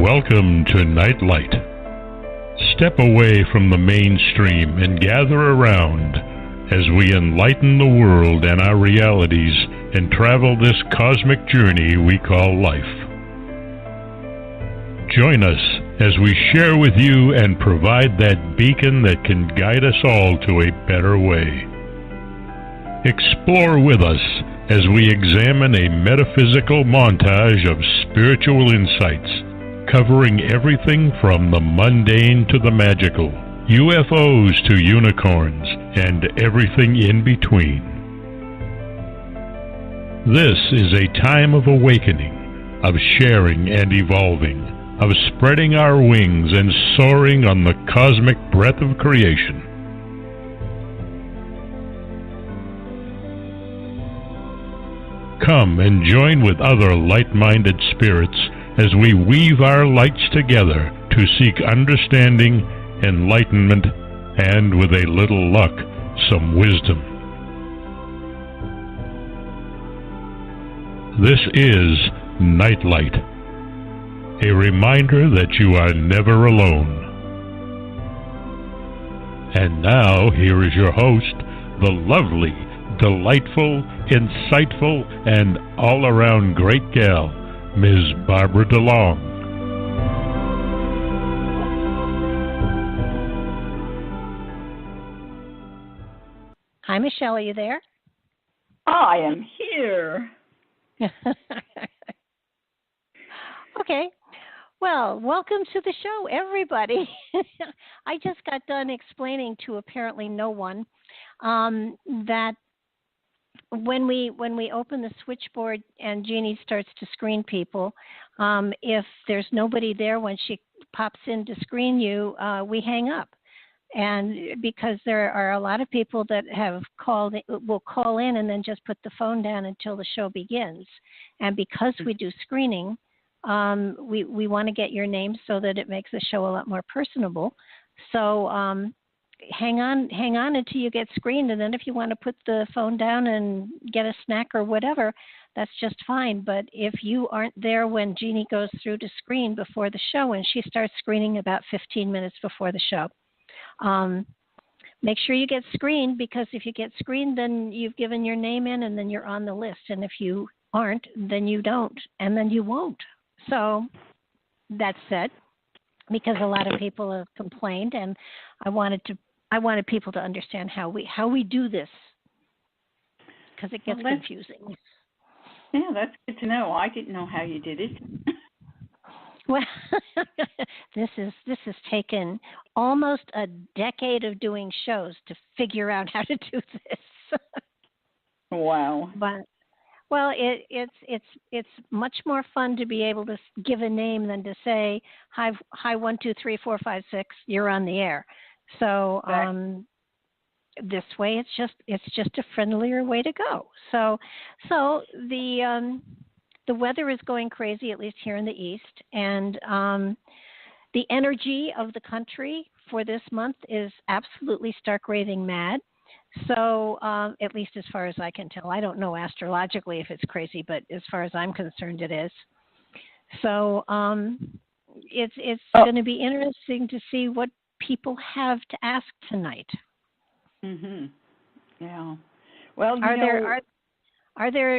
Welcome to Nightlight. Step away from the mainstream and gather around as we enlighten the world and our realities and travel this cosmic journey we call life. Join us as we share with you and provide that beacon that can guide us all to a better way. Explore with us as we examine a metaphysical montage of spiritual insights, covering everything from the mundane to the magical, UFOs to unicorns, and everything in between. This is a time of awakening, of sharing and evolving, of spreading our wings and soaring on the cosmic breath of creation. Come and join with other light-minded spirits as we weave our lights together to seek understanding, enlightenment, and, with a little luck, some wisdom. This is Nightlight, a reminder that you are never alone. And now, here is your host, the lovely, delightful, insightful, and all-around great gal, Ms. Barbara DeLong. Hi, Michelle. Are you there? I am here. Okay. Well, welcome to the show, everybody. I just got done explaining to apparently no one that when we open the switchboard and Jeannie starts to screen people, if there's nobody there when she pops in to screen you, we hang up. And because there are a lot of people that will call in and then just put the phone down until the show begins. And because we do screening, we want to get your name so that it makes the show a lot more personable. So hang on until you get screened, and then if you want to put the phone down and get a snack or whatever, that's just fine. But if you aren't there when Jeannie goes through to screen before the show, and she starts screening about 15 minutes before the show, make sure you get screened, because if you get screened, then you've given your name in and then you're on the list. And if you aren't, then you don't, and then you won't. So that said, because a lot of people have complained, and I wanted people to understand how we do this, because it gets confusing. Yeah, that's good to know. I didn't know how you did it. Well, this has taken almost a decade of doing shows to figure out how to do this. Wow. But well, it's much more fun to be able to give a name than to say hi 1 2 3 4 5 6. You're on the air. So this way, it's just a friendlier way to go. So the weather is going crazy, at least here in the East, and the energy of the country for this month is absolutely stark raving mad. So at least as far as I can tell, I don't know astrologically if it's crazy, but as far as I'm concerned, it is. So it's going to be interesting to see what people have to ask tonight. Mhm. Yeah. Well, are there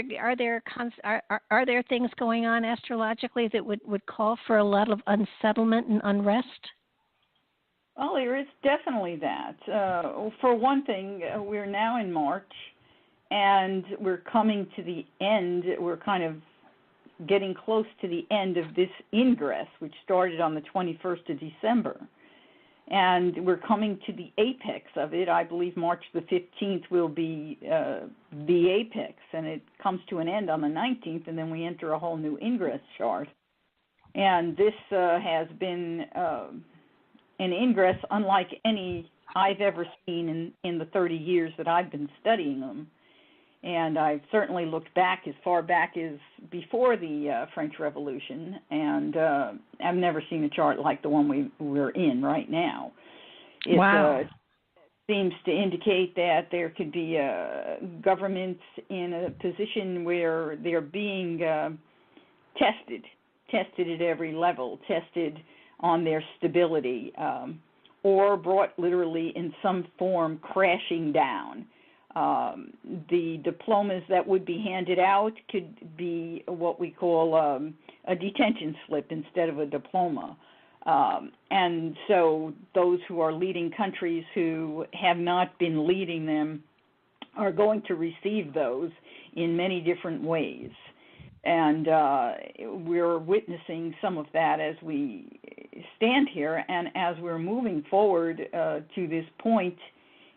things going on astrologically that would call for a lot of unsettlement and unrest? Well, there is definitely that. For one thing, we're now in March, and we're coming to the end. We're kind of getting close to the end of this ingress, which started on the 21st of December. And we're coming to the apex of it. I believe March the 15th will be the apex, and it comes to an end on the 19th, and then we enter a whole new ingress chart. And this has been an ingress unlike any I've ever seen in the 30 years that I've been studying them. And I've certainly looked back as far back as before the French Revolution, and I've never seen a chart like the one we're in right now. It seems to indicate that there could be governments in a position where they're being tested tested at every level, tested on their stability, or brought literally in some form crashing down. The diplomas that would be handed out could be what we call a detention slip instead of a diploma. And so those who are leading countries who have not been leading them are going to receive those in many different ways. And we're witnessing some of that as we stand here, and as we're moving forward to this point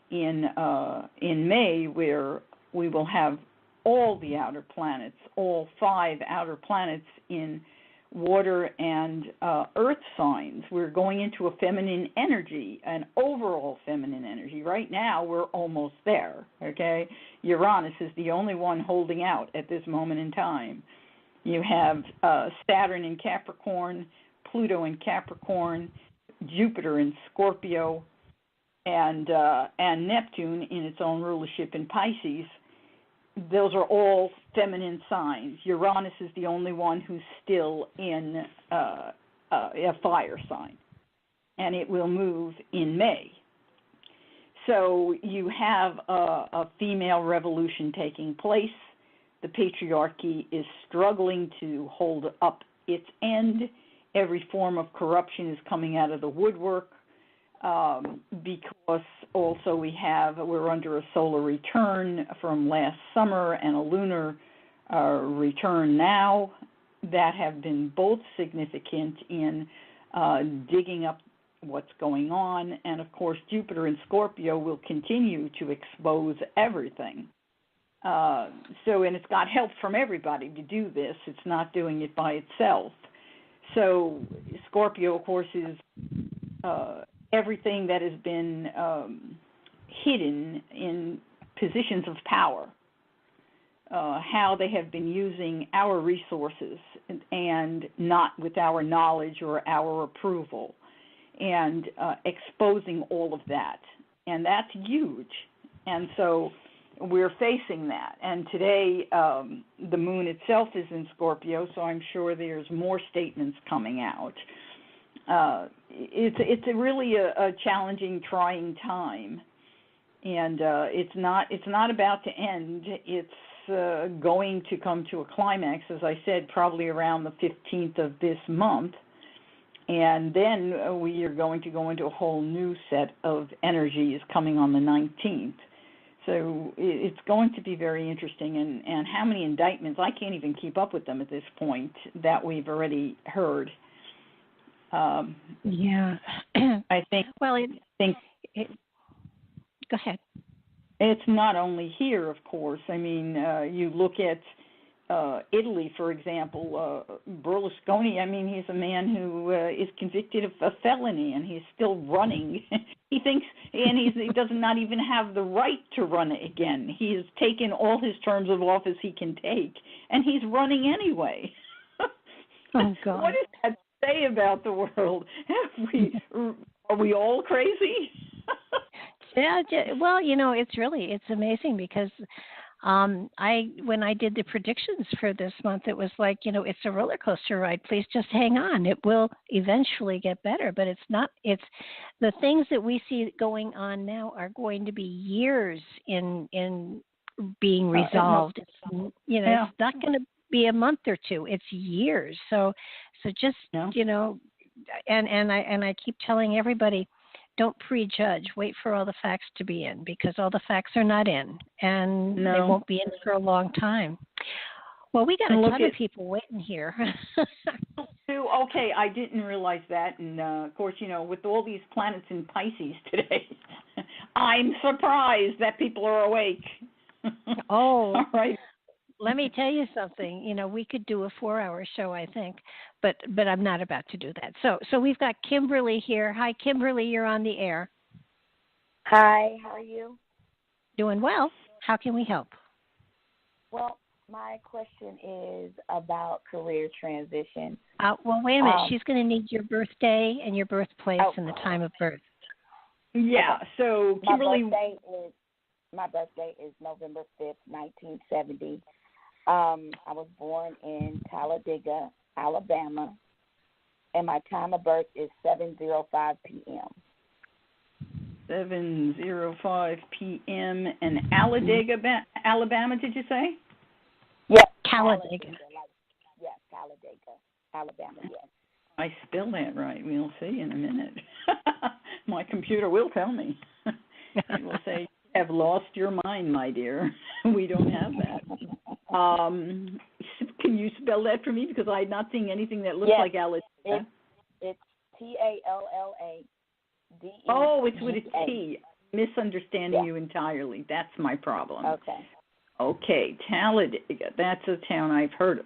in May, where we will have all the outer planets, all 5 outer planets in water and earth signs. We're going into a feminine energy, an overall feminine energy. Right now, we're almost there, okay? Uranus is the only one holding out at this moment in time. You have Saturn in Capricorn, Pluto in Capricorn, Jupiter in Scorpio, and Neptune in its own rulership in Pisces. Those are all feminine signs. Uranus is the only one who's still in a fire sign, and it will move in May. So you have a female revolution taking place. The patriarchy is struggling to hold up its end. Every form of corruption is coming out of the woodwork. Because also we're under a solar return from last summer and a lunar return now that have been both significant in digging up what's going on. And of course, Jupiter in Scorpio will continue to expose everything. And it's got help from everybody to do this. It's not doing it by itself. So Scorpio, of course, is everything that has been hidden in positions of power, how they have been using our resources and not with our knowledge or our approval, and exposing all of that. And that's huge. And so we're facing that. And today the moon itself is in Scorpio, so I'm sure there's more statements coming out. It's really a challenging, trying time, and it's not about to end. It's going to come to a climax, as I said, probably around the 15th of this month, and then we are going to go into a whole new set of energies coming on the 19th. So it's going to be very interesting, and how many indictments, I can't even keep up with them at this point, that we've already heard. Yeah. I think. Well, go ahead. It's not only here, of course. I mean, you look at Italy, for example, Berlusconi. I mean, he's a man who is convicted of a felony, and he's still running. He thinks, and he does not even have the right to run again. He has taken all his terms of office he can take, and he's running anyway. Oh, God. What does that say about the world? Are we all crazy? Yeah, well, it's amazing because when I did the predictions for this month, it was like, it's a roller coaster ride. Please just hang on. It will eventually get better, but it's not. It's the things that we see going on now are going to be years in being resolved. It's not going to be a month or two. It's years. So just and I keep telling everybody, don't prejudge. Wait for all the facts to be in, because all the facts are not in, and they won't be in for a long time. Well, we got a ton of people waiting here. Okay, I didn't realize that, and of course, with all these planets in Pisces today, I'm surprised that people are awake. Oh, all right. Let me tell you something. We could do a 4-hour show, I think, but I'm not about to do that. So we've got Kimberly here. Hi, Kimberly. You're on the air. Hi. How are you? Doing well. How can we help? Well, my question is about career transition. Well, wait a minute. She's going to need your birthday and your birthplace and the time of birth. Yeah. So Kimberly, my birthday is November 5th, 1970. I was born in Talladega, Alabama, and my time of birth is 7:05 p.m. 7:05 p.m. in Alabama, Alabama, did you say? Yes, Talladega. Yes, Talladega, Alabama, yes. I spelled that right. We'll see in a minute. My computer will tell me. It will say, "You have lost your mind, my dear." We don't have that. Can you spell that for me? Because I'm not seeing anything that looks like Alabama. It's Talladega. Oh, it's with a T. Misunderstanding you entirely. That's my problem. Okay, Talladega. That's a town I've heard of.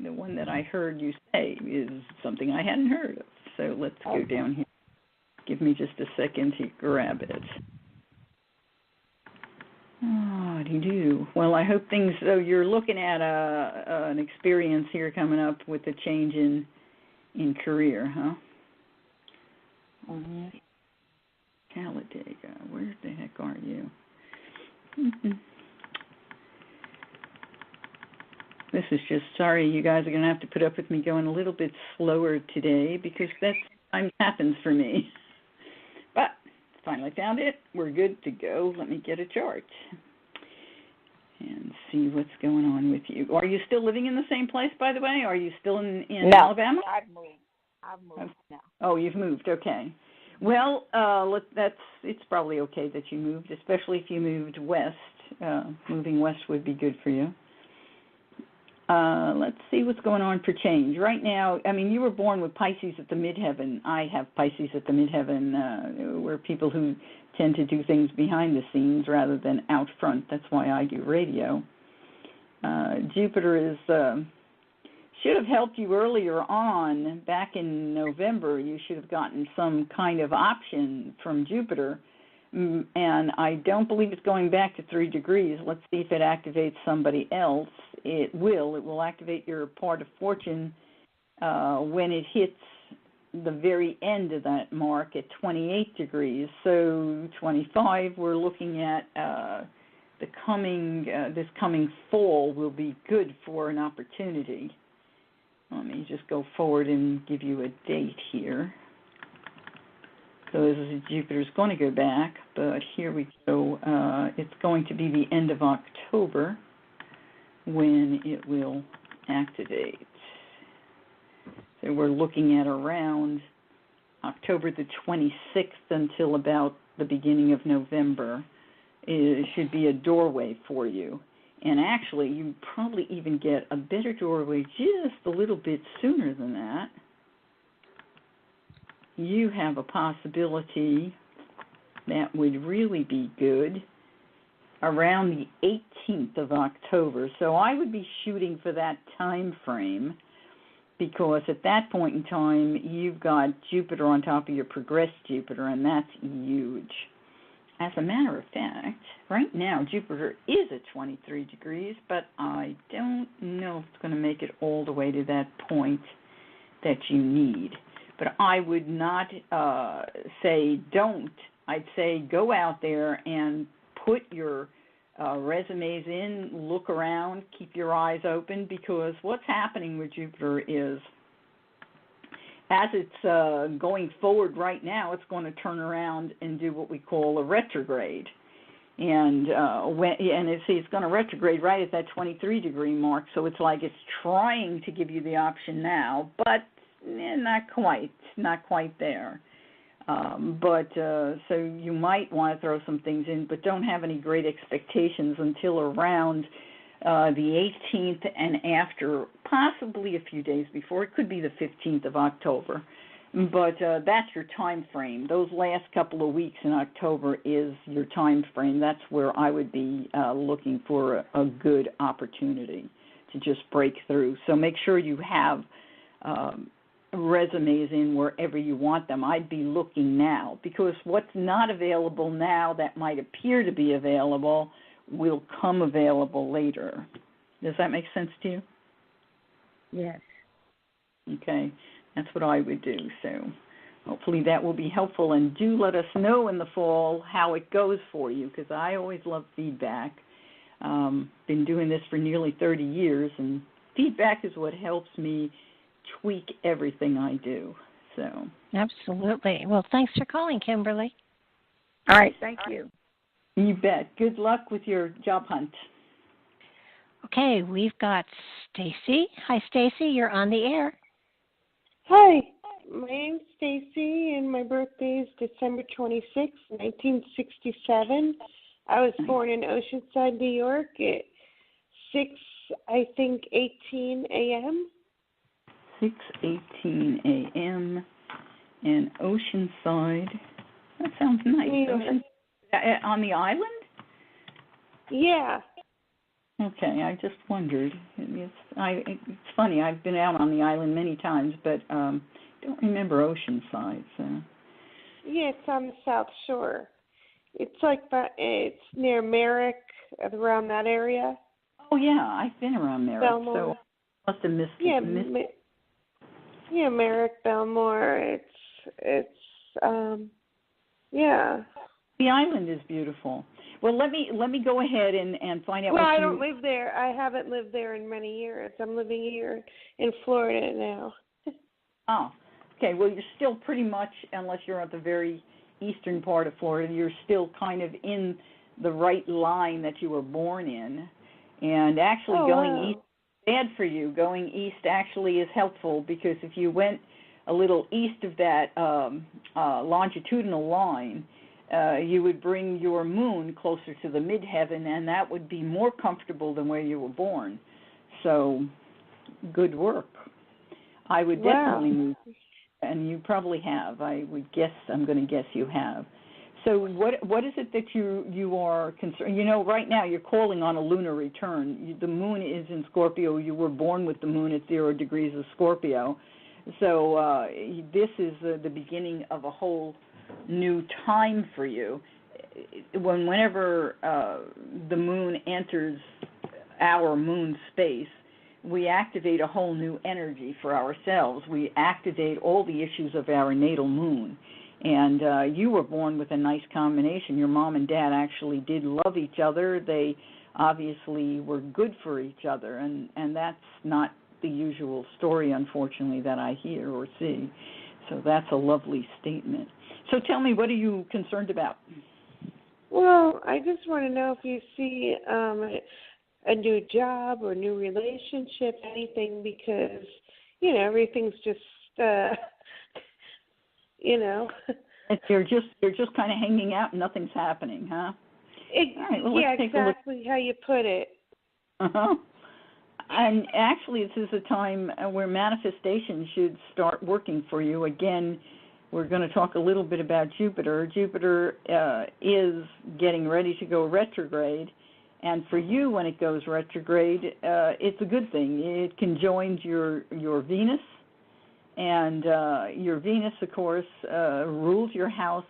The one that I heard you say is something I hadn't heard of. So let's go down here. Give me just a second to grab it. Oh, do. Well, I hope things. So you're looking at an experience here coming up with a change in career, huh? Mm-hmm. Talladega. Where the heck are you? Mm-hmm. This is just, sorry, you guys are going to have to put up with me going a little bit slower today because that sometimes happens for me. But finally found it. We're good to go. Let me get a chart and see what's going on with you. Are you still living in the same place, by the way? Are you still in Alabama? No, I've moved now. Oh, you've moved. Okay. Well, it's probably okay that you moved, especially if you moved west. Moving west would be good for you. Let's see what's going on for change. Right now, I mean, you were born with Pisces at the midheaven. I have Pisces at the midheaven. We're people who tend to do things behind the scenes rather than out front. That's why I do radio. Jupiter should have helped you earlier on. Back in November, you should have gotten some kind of option from Jupiter. And I don't believe it's going back to 3 degrees. Let's see if it activates somebody else. It will. It will activate your part of fortune when it hits the very end of that mark at 28 degrees. So 25, we're looking at this coming fall will be good for an opportunity. Let me just go forward and give you a date here. So Jupiter's going to go back, but here we go. It's going to be the end of October when it will activate. So we're looking at around October the 26th until about the beginning of November. It should be a doorway for you. And actually, you probably even get a better doorway just a little bit sooner than that. You have a possibility that would really be good around the 18th of October. So I would be shooting for that time frame because at that point in time, you've got Jupiter on top of your progressed Jupiter, and that's huge. As a matter of fact, right now, Jupiter is at 23 degrees, but I don't know if it's going to make it all the way to that point that you need. But I would not say don't. I'd say go out there and put your resumes in, look around, keep your eyes open, because what's happening with Jupiter is as it's going forward right now, it's going to turn around and do what we call a retrograde. And it's going to retrograde right at that 23 degree mark, so it's like it's trying to give you the option now, but not quite there. So you might want to throw some things in, but don't have any great expectations until around the 18th and after, possibly a few days before. It could be the 15th of October. But that's your time frame. Those last couple of weeks in October is your time frame. That's where I would be looking for a good opportunity to just break through. So make sure you have resumes in wherever you want them. I'd be looking now, because what's not available now that might appear to be available will come available later. Does that make sense to you? Yes. Okay, that's what I would do. So hopefully that will be helpful, and do let us know in the fall how it goes for you, because I always love feedback. Been doing this for nearly 30 years, and feedback feedback is what helps me tweak everything I do. So. Absolutely. Well, thanks for calling, Kimberly. All right, thank you. You bet. Good luck with your job hunt. Okay, we've got Stacy. Hi, Stacy. You're on the air. Hi, my name's Stacy, and my birthday is December 26, 1967. I was born in Oceanside, New York at 18 a.m. 6:18 a.m. in Oceanside. That sounds nice. Ocean, on the island? Yeah. Okay, I just wondered. It's funny. I've been out on the island many times, but don't remember Oceanside. So. Yeah, it's on the South Shore. It's it's near Merrick, around that area. Oh yeah, I've been around Merrick, Belmore. so I must have missed it. Yeah, Merrick, Belmore. Yeah. The island is beautiful. Well, let me go ahead and find out. Well, I don't live there. I haven't lived there in many years. I'm living here in Florida now. Oh, okay. Well, you're still pretty much, unless you're at the very eastern part of Florida, you're still kind of in the right line that you were born in. And actually going east is bad for you. Going east actually is helpful, because if you went a little east of that longitudinal line, you would bring your moon closer to the midheaven, and that would be more comfortable than where you were born. So, good work. I would definitely move, and you probably have. I'm going to guess you have. So what is it that you are concerned? You know, right now you're calling on a lunar return. The moon is in Scorpio. You were born with the moon at 0 degrees of Scorpio. So this is the beginning of a whole new time for you. Whenever the moon enters our moon space, we activate a whole new energy for ourselves. We activate all the issues of our natal moon. And you were born with a nice combination. Your mom and dad actually did love each other. They obviously were good for each other, and that's not the usual story, unfortunately, that I hear or see. So that's a lovely statement. So tell me, what are you concerned about? Well, I just want to know if you see a new job or new relationship, anything, because, everything's just, You're just kind of hanging out and nothing's happening, huh? All right, well, yeah, exactly how you put it. Uh-huh. And actually, this is a time where manifestation should start working for you. Again, we're going to talk a little bit about Jupiter. Jupiter is getting ready to go retrograde. And for you, when it goes retrograde, it's a good thing. It conjoins your Venus. And your Venus, of course, rules your house.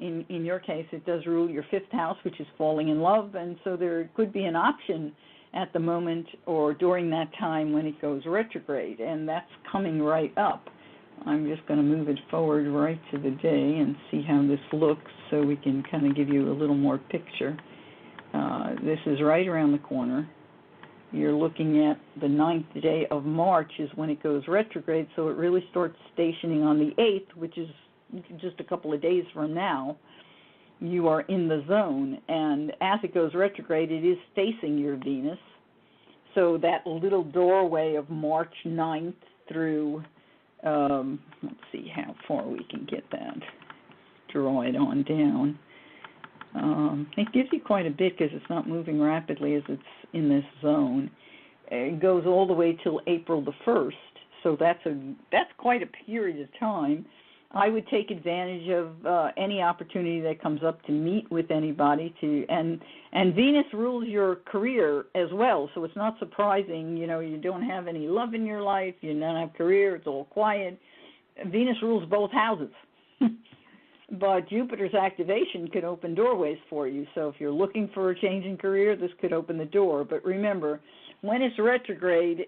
In your case, it does rule your 5th house, which is falling in love. And so there could be an option at the moment or during that time when it goes retrograde, and that's coming right up. I'm just going to move it forward right to the day and see how this looks so we can kind of give you a little more picture. This is right around the corner. You're looking at the 9th day of March is when it goes retrograde, so it really starts stationing on the 8th, which is just a couple of days from now. You are in the zone, and as it goes retrograde, it is facing your Venus. So that little doorway of March 9th through, let's see how far we can get that, draw it on down. It gives you quite a bit because it's not moving rapidly as it's in this zone. It goes all the way till April the 1st, so that's quite a period of time. I would take advantage of any opportunity that comes up to meet with anybody and Venus rules your career as well, so it's not surprising, you don't have any love in your life, you don't have career, it's all quiet. Venus rules both houses. But Jupiter's activation could open doorways for you, so if you're looking for a change in career, this could open the door. But remember, when it's retrograde,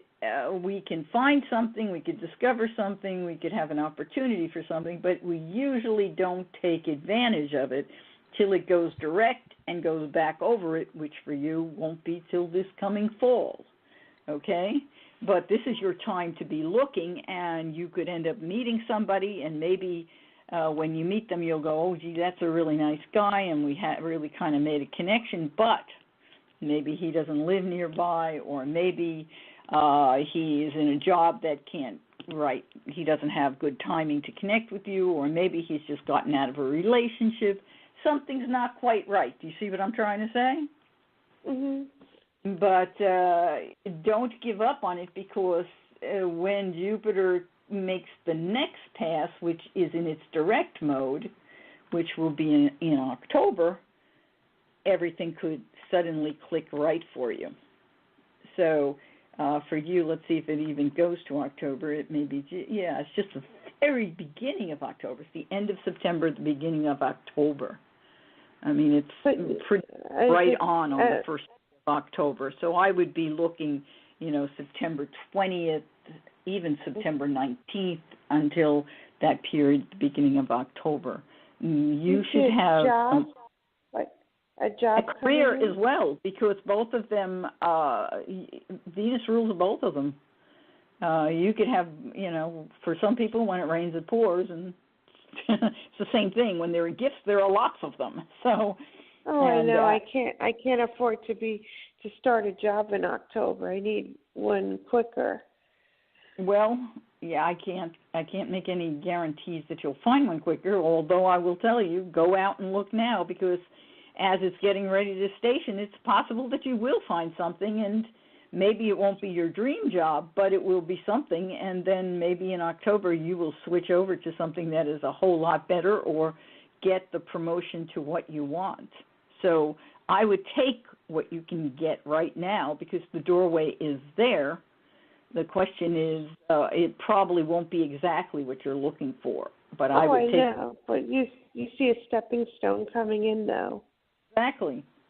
we can find something, we could discover something, we could have an opportunity for something, but we usually don't take advantage of it till it goes direct and goes back over it, which for you won't be till this coming fall, okay? but this is your time to be looking, and you could end up meeting somebody, and maybe when you meet them, you'll go, oh, gee, that's a really nice guy, and we really kind of made a connection, but maybe he doesn't live nearby, or maybe he is in a job that he doesn't have good timing to connect with you, or maybe he's just gotten out of a relationship. Something's not quite right. Do you see what I'm trying to say? Mm-hmm. But don't give up on it, because when Jupiter makes the next pass, which is in its direct mode, which will be in October, everything could suddenly click right for you. So for you, let's see if it even goes to October. It may be, it's just the very beginning of October. It's the end of September, the beginning of October. I mean, it's pretty right on the 1st of October. So I would be looking, September 20th, even September 19th, until that period, the beginning of October. You should have a job, a career as well, because both of them, Venus rules both of them. You could have, for some people, when it rains, it pours, and it's the same thing. When there are gifts, there are lots of them. So. I know. I can't afford to start a job in October. I need one quicker. Well, yeah, I can't make any guarantees that you'll find one quicker, although I will tell you, go out and look now, because as it's getting ready to station, it's possible that you will find something, and maybe it won't be your dream job, but it will be something, and then maybe in October you will switch over to something that is a whole lot better, or get the promotion to what you want. So I would take what you can get right now, because the doorway is there. The question is, it probably won't be exactly what you're looking for, but I would take. I know, but you see a stepping stone coming in, though.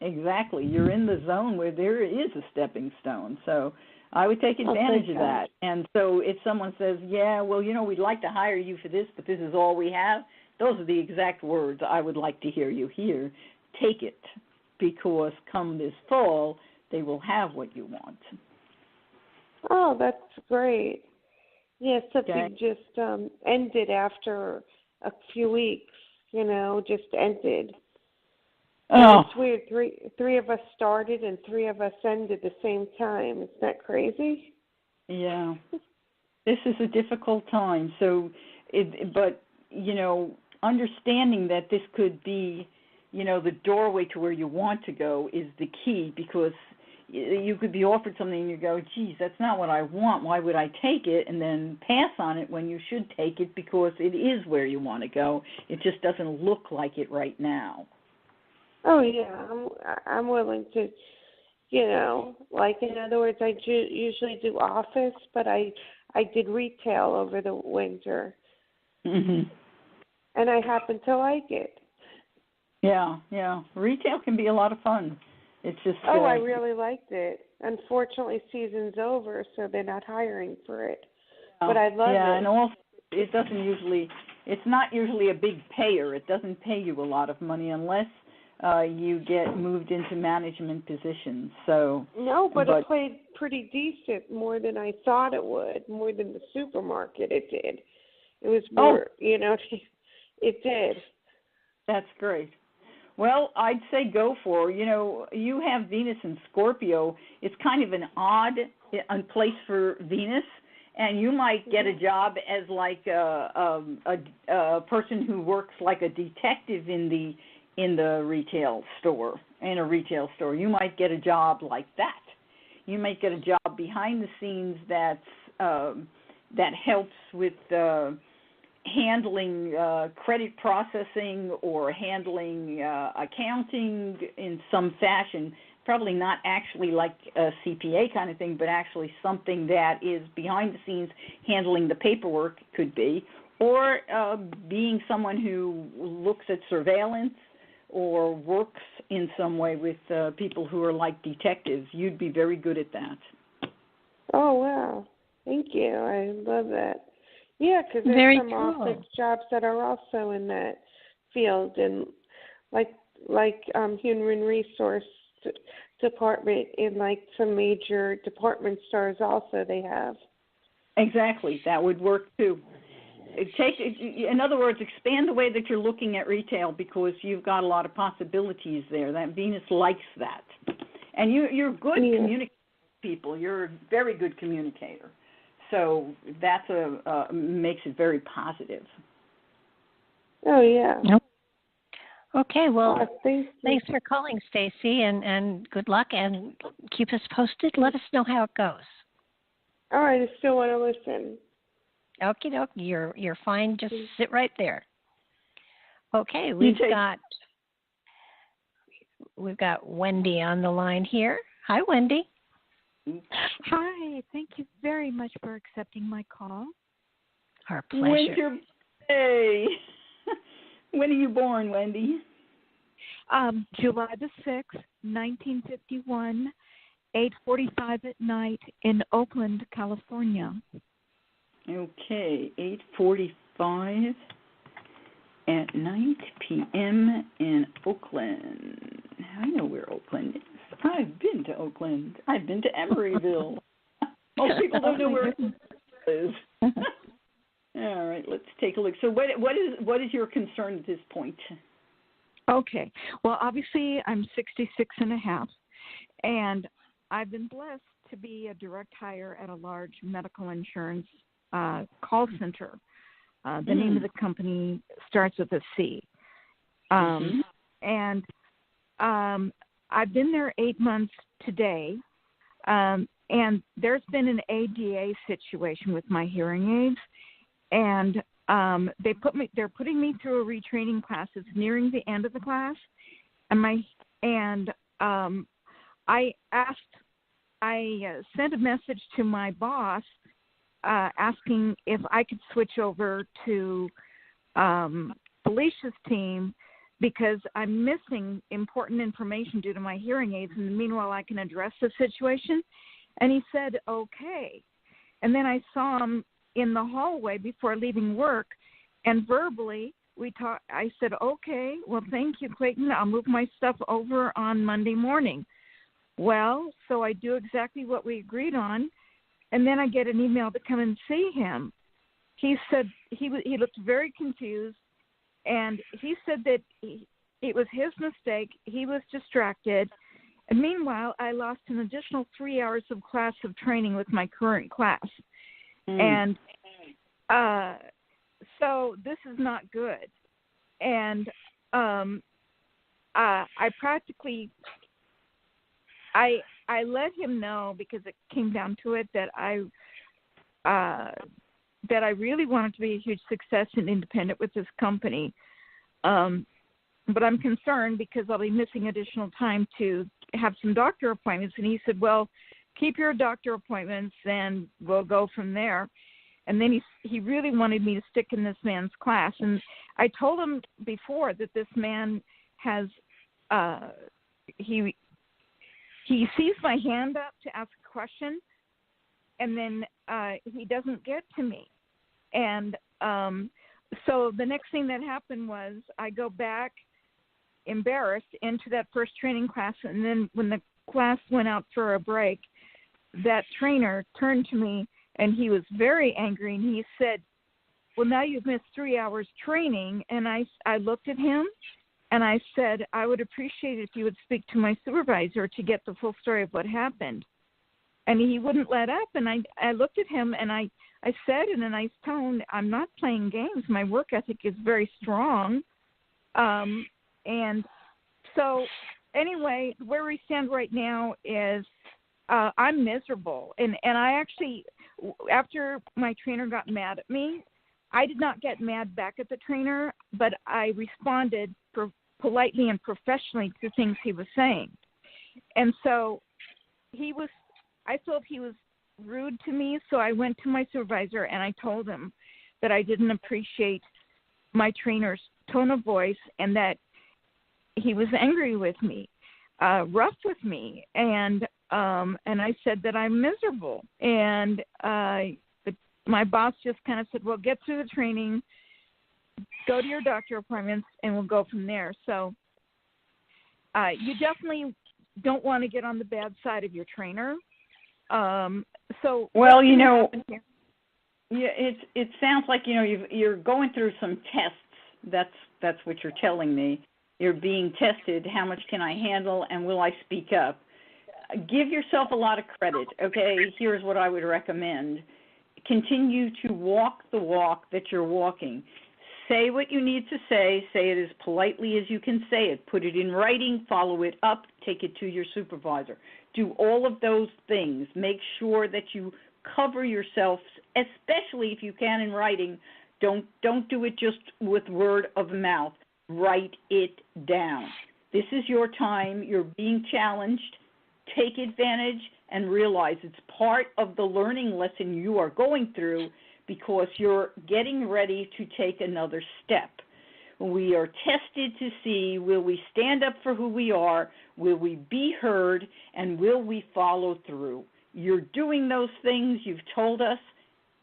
Exactly. You're in the zone where there is a stepping stone, so I would take advantage of that. And so if someone says, yeah, well, we'd like to hire you for this, but this is all we have, those are the exact words I would like to hear you hear. Take it, because come this fall, they will have what you want. Oh, that's great. Yeah, something just ended after a few weeks, just ended. Oh. It's weird. Three of us started and 3 of us ended at the same time. Isn't that crazy? Yeah. This is a difficult time. So, but understanding that this could be, the doorway to where you want to go is the key, because you could be offered something and you go, geez, that's not what I want. Why would I take it? And then pass on it when you should take it, because it is where you want to go. It just doesn't look like it right now. Oh, yeah. I'm willing to, like, in other words, I usually do office, but I did retail over the winter. Mm-hmm. And I happen to like it. Yeah. Retail can be a lot of fun. It's just. I really liked it. Unfortunately, season's over, so they're not hiring for it. But I love it. Yeah, and also it's not usually a big payer. It doesn't pay you a lot of money unless you get moved into management positions. So. No, but it played pretty decent, more than I thought it would, more than the supermarket it did. It was more, it did. That's great. Well, I'd say go for, you have Venus in Scorpio. It's kind of an odd place for Venus, and you might get a job as like a person who works like a detective in the retail store, in a retail store. You might get a job like that. You might get a job behind the scenes that helps with handling credit processing or handling accounting in some fashion, probably not actually like a CPA kind of thing, but actually something that is behind the scenes handling the paperwork could be, or being someone who looks at surveillance or works in some way with people who are like detectives. You'd be very good at that. Oh, wow. Thank you. I love that. Yeah, because there's some office jobs that are also in that field, and like human resource department in like some major department stores also they have. Exactly. That would work too. In other words, expand the way that you're looking at retail because you've got a lot of possibilities there. That Venus likes that. And you're good communicating with people. You're a very good communicator. So that's makes it very positive. Oh, yeah. Nope. Okay, well, thanks for calling, Stacy, and good luck, and keep us posted. Let us know how it goes. All right, I still want to listen. Okie doke, you're fine. Just sit right there. Okay, we've got Wendy on the line here. Hi, Wendy. Hi, thank you very much for accepting my call. Our pleasure. When's your birthday? When are you born, Wendy? July the 6th, 1951, 8:45 at night in Oakland, California. Okay, 8:45 at night p.m. in Oakland. I know where Oakland is. I've been to Oakland. I've been to Emeryville. Most people don't know where it is. All right, let's take a look. So what is your concern at this point? Okay. Well, obviously, I'm 66 and a half, and I've been blessed to be a direct hire at a large medical insurance call center. The name of the company starts with a C. And I've been there 8 months today, and there's been an ADA situation with my hearing aids, and they're putting me through a retraining class. It's nearing the end of the class, and I sent a message to my boss asking if I could switch over to Felicia's team because I'm missing important information due to my hearing aids, and meanwhile I can address the situation. And he said, okay. And then I saw him in the hallway before leaving work, and verbally we talked. I said, okay, well, thank you, Clayton. I'll move my stuff over on Monday morning. Well, so I do exactly what we agreed on, and then I get an email to come and see him. He said he looked very confused, and he said that it was his mistake. He was distracted. And meanwhile, I lost an additional 3 hours of class of training with my current class. And so this is not good. And I practically I let him know, because it came down to it, that I really wanted to be a huge success and independent with this company. But I'm concerned because I'll be missing additional time to have some doctor appointments. And he said, well, keep your doctor appointments and we'll go from there. And then he really wanted me to stick in this man's class. And I told him before that this man has, he sees my hand up to ask a question, and then he doesn't get to me. And so the next thing that happened was I go back embarrassed into that first training class, and then when the class went out for a break, that trainer turned to me, and he was very angry, and he said, well, now you've missed 3 hours training. And I looked at him, and I said, I would appreciate it if you would speak to my supervisor to get the full story of what happened. And he wouldn't let up, and I looked at him, and I said in a nice tone, I'm not playing games. My work ethic is very strong. And so anyway, where we stand right now is I'm miserable. And I actually, after my trainer got mad at me, I did not get mad back at the trainer, but I responded politely and professionally to things he was saying. And so I felt he was rude to me, so I went to my supervisor and I told him that I didn't appreciate my trainer's tone of voice and that he was angry with me, rough with me, and I said that I'm miserable. And my boss just kind of said, well, get through the training, go to your doctor appointments, and we'll go from there. So you definitely don't want to get on the bad side of your trainer. So well, you know, yeah, it sounds like, you know, you're going through some tests. That's what you're telling me. You're being tested. How much can I handle, and will I speak up? Give yourself a lot of credit. Okay, here's what I would recommend. Continue to walk the walk that you're walking. Say what you need to say it as politely as you can say it. Put it in writing, follow it up, take it to your supervisor. Do all of those things. Make sure that you cover yourself, especially if you can in writing. Don't do it just with word of mouth. Write it down. This is your time. You're being challenged. Take advantage and realize it's part of the learning lesson you are going through, because you're getting ready to take another step. We are tested to see, will we stand up for who we are, will we be heard, and will we follow through? You're doing those things you've told us.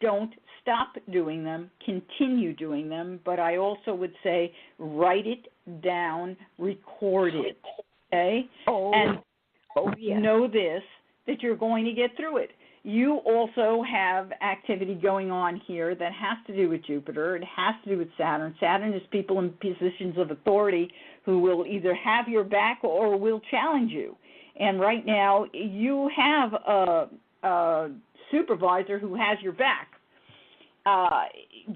Don't stop doing them. Continue doing them. But I also would say write it down, record it, okay? Yes. Know this, that you're going to get through it. You also have activity going on here that has to do with Jupiter. It has to do with Saturn. Saturn is people in positions of authority who will either have your back or will challenge you. And right now, you have a supervisor who has your back.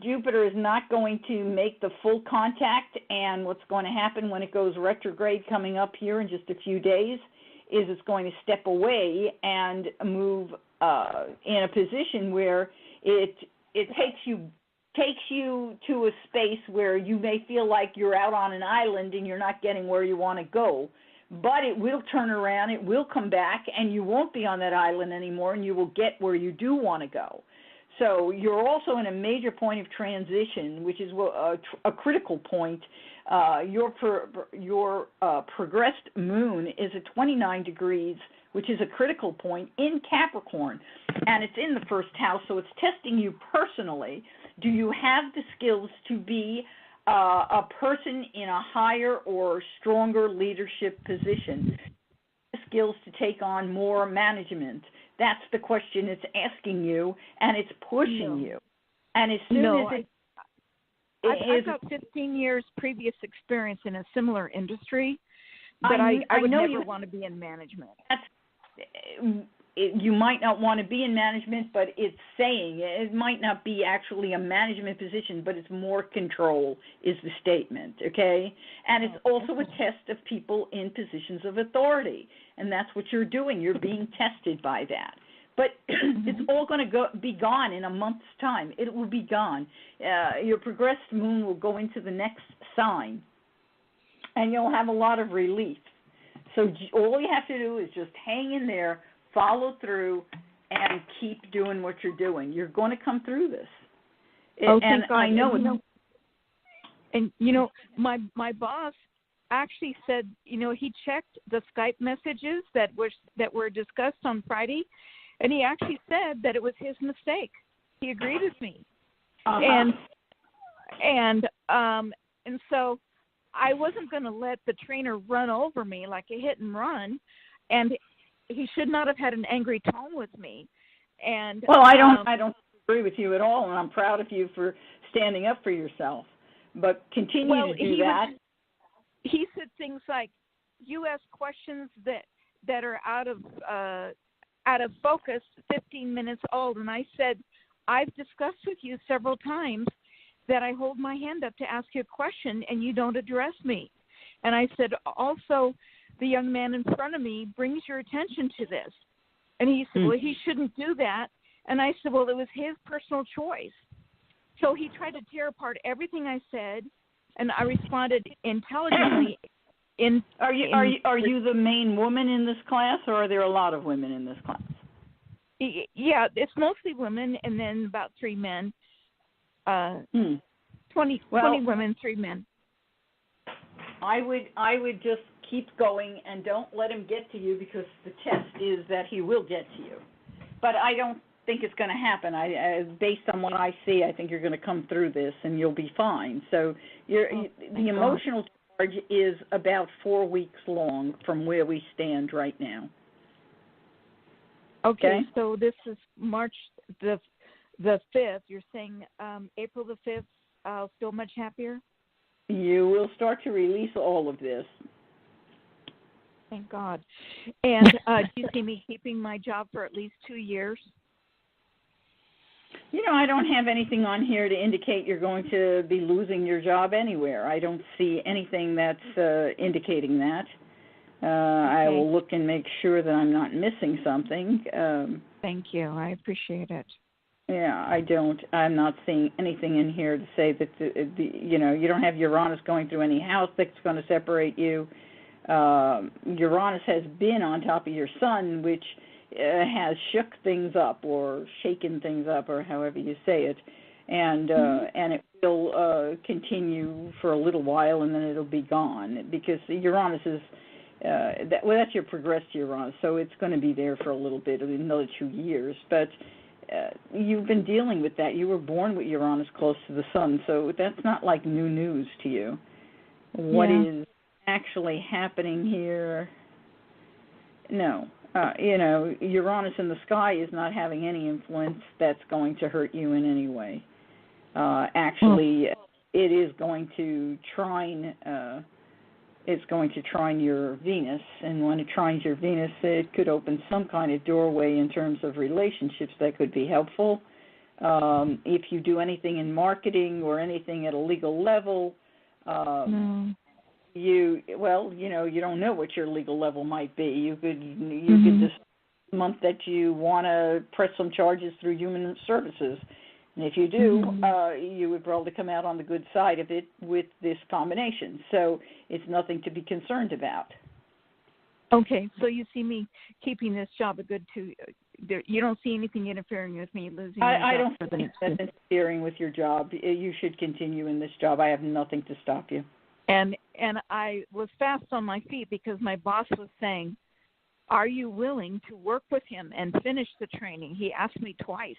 Jupiter is not going to make the full contact, and what's going to happen when it goes retrograde coming up here in just a few days is it's going to step away and move in a position where it takes you to a space where you may feel like you're out on an island and you're not getting where you want to go. But it will turn around, it will come back, and you won't be on that island anymore, and you will get where you do want to go. So you're also in a major point of transition, which is a critical point. Your progressed moon is at 29 degrees, which is a critical point in Capricorn, and it's in the first house, so it's testing you personally. Do you have the skills to be a person in a higher or stronger leadership position? The skills to take on more management? That's the question it's asking you, and it's pushing you. And as soon as I've got 15 years previous experience in a similar industry, but I would never want to be in management. You might not want to be in management, but it's saying it might not be actually a management position, but it's more control is the statement, okay? And it's also a test of people in positions of authority, and that's what you're doing. You're being tested by that. But it's all going to be gone in a month's time. It will be gone. Your progressed moon will go into the next sign, and you'll have a lot of relief. So all you have to do is just hang in there, follow through, and keep doing what you're doing. You're going to come through this. And I know. And my boss actually said, he checked the Skype messages that were discussed on Friday, and he actually said that it was his mistake. He agreed with me, and so I wasn't going to let the trainer run over me like a hit and run, and he should not have had an angry tone with me. And well, I don't agree with you at all, and I'm proud of you for standing up for yourself. But continue to do that. He said things like, "You ask questions that are out of focus, 15 minutes old," and I said, "I've discussed with you several times that I hold my hand up to ask you a question and you don't address me." And I said, "Also, the young man in front of me brings your attention to this." And he said, "Well, he shouldn't do that." And I said, "Well, it was his personal choice." So he tried to tear apart everything I said, and I responded intelligently. Are you the main woman in this class, or are there a lot of women in this class? Yeah, it's mostly women, and then about 3 men. 20 women, 3 men. I would just keep going and don't let him get to you, because the test is that he will get to you. But I don't think it's going to happen. Based on what I see, I think you're going to come through this and you'll be fine. So the emotional discharge is about 4 weeks long from where we stand right now. Okay, so this is March the 5th. You're saying April the 5th, I'll feel much happier? You will start to release all of this. Thank God. And do you see me keeping my job for at least 2 years? You know, I don't have anything on here to indicate you're going to be losing your job anywhere. I don't see anything that's indicating that. Okay. I will look and make sure that I'm not missing something. Thank you. I appreciate it. Yeah, I'm not seeing anything in here to say that, you don't have Uranus going through any house that's going to separate you. Uranus has been on top of your sun, which has shook things up or shaken things up, or however you say it, and it will continue for a little while, and then it'll be gone, because Uranus is that's your progressed Uranus, so it's going to be there for a little bit, another 2 years, but you've been dealing with that. You were born with Uranus close to the sun, so that's not like new news to you. What is actually happening here? No. Uranus in the sky is not having any influence that's going to hurt you in any way. Actually, it is going to trine. It's going to trine your Venus, and when it trines your Venus, it could open some kind of doorway in terms of relationships that could be helpful. If you do anything in marketing or anything at a legal level, you don't know what your legal level might be. You could decide this month that you want to press some charges through human services. And if you do, you would probably come out on the good side of it with this combination. So it's nothing to be concerned about. Okay, so you see me keeping this job a good 2. You don't see anything interfering with me losing my job? I don't think that's interfering with your job. You should continue in this job. I have nothing to stop you. And I was fast on my feet because my boss was saying, are you willing to work with him and finish the training? He asked me twice.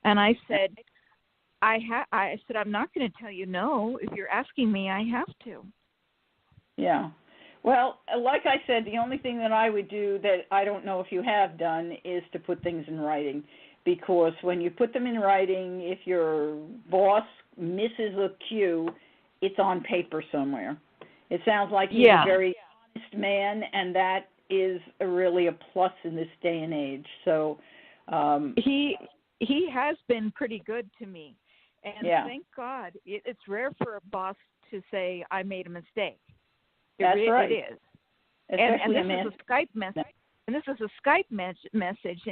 And I said, I'm not going to tell you no. If you're asking me, I have to. Yeah. Well, like I said, the only thing that I would do that I don't know if you have done is to put things in writing. Because when you put them in writing, if your boss misses a cue, it's on paper somewhere. It sounds like he's a very honest man, and that is really a plus in this day and age. So he has been pretty good to me. And thank God, it's rare for a boss to say, I made a mistake. That's right. It is. And this is a Skype message. And this is a Skype message.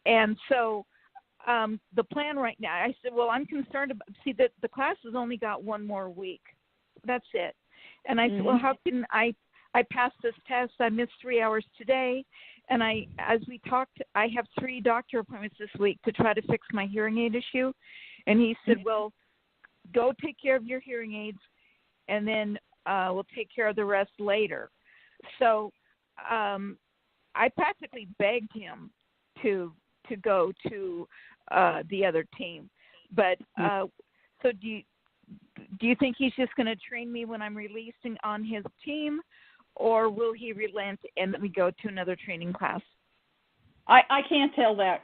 And so the plan right now, I said, well, I'm concerned about, the class has only got 1 more week. That's it. And I said, well, how can I passed this test. I missed 3 hours today. And as we talked, I have 3 doctor appointments this week to try to fix my hearing aid issue. And he said, well, go take care of your hearing aids, and then we'll take care of the rest later. So I practically begged him to go to the other team. But so do you think he's just going to train me when I'm released on his team, or will he relent and let me go to another training class? I can't tell that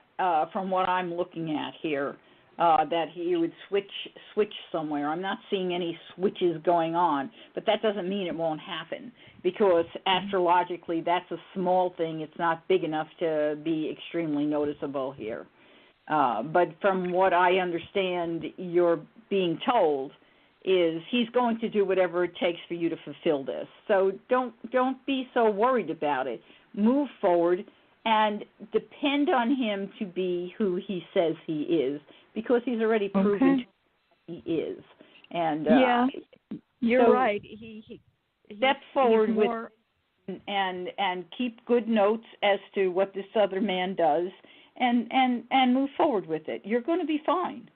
from what I'm looking at here. That he would switch somewhere. I'm not seeing any switches going on, but that doesn't mean it won't happen, because astrologically that's a small thing. It's not big enough to be extremely noticeable here. But from what I understand you're being told is he's going to do whatever it takes for you to fulfill this. So don't be so worried about it. Move forward and depend on him to be who he says he is, because he's already proven he is. And you're right. He step forward with and keep good notes as to what this other man does, and move forward with it. You're going to be fine.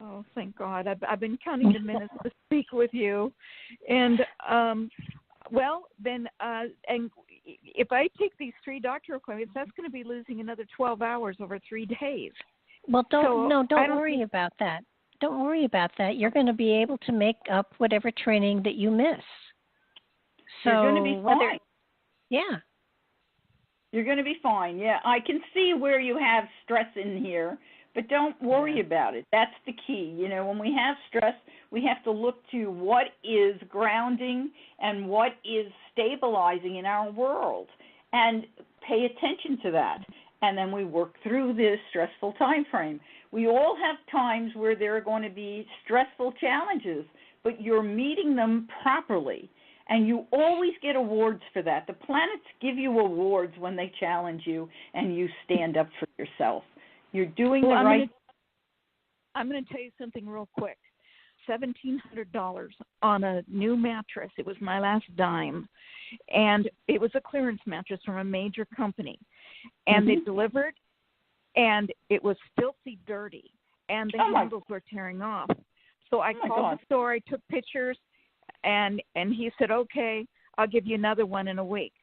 Oh, thank God! I've been counting the minutes to speak with you, and and if I take these 3 doctor appointments, that's going to be losing another 12 hours over 3 days. Well, don't worry about that. Don't worry about that. You're going to be able to make up whatever training that you miss. So you're going to be fine. Yeah. You're going to be fine. Yeah, I can see where you have stress in here, but don't worry about it. That's the key. You know, when we have stress, we have to look to what is grounding and what is stabilizing in our world and pay attention to that. And then we work through this stressful time frame. We all have times where there are going to be stressful challenges, but you're meeting them properly. And you always get awards for that. The planets give you awards when they challenge you and you stand up for yourself. You're doing the right thing. I'm going to tell you something real quick. $1,700 on a new mattress. It was my last dime. And it was a clearance mattress from a major company. And they delivered, and it was filthy dirty. And the handles were tearing off. So I called the store. I took pictures. And he said, okay, I'll give you another one in a week.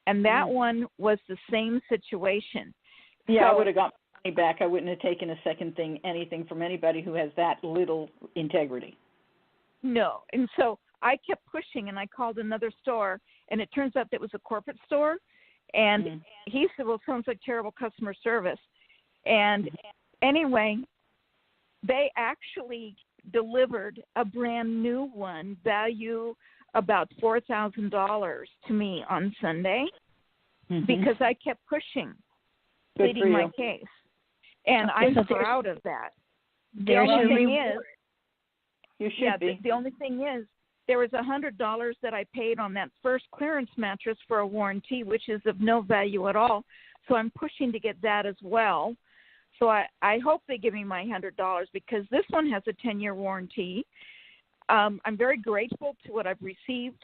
And that one was the same situation. Yeah, so, I would have got my money back. I wouldn't have taken a second thing, anything from anybody who has that little integrity. No. And so I kept pushing, and I called another store, and it turns out that it was a corporate store. And he said, well, sounds like terrible customer service. And anyway, they actually delivered a brand new one, value about $4,000 to me on Sunday because I kept pushing, pleading my case. And I'm proud of that. The only thing is, you should be. The only thing is, there was $100 that I paid on that first clearance mattress for a warranty, which is of no value at all. So I'm pushing to get that as well. So I hope they give me my $100 because this one has a 10-year warranty. I'm very grateful to what I've received,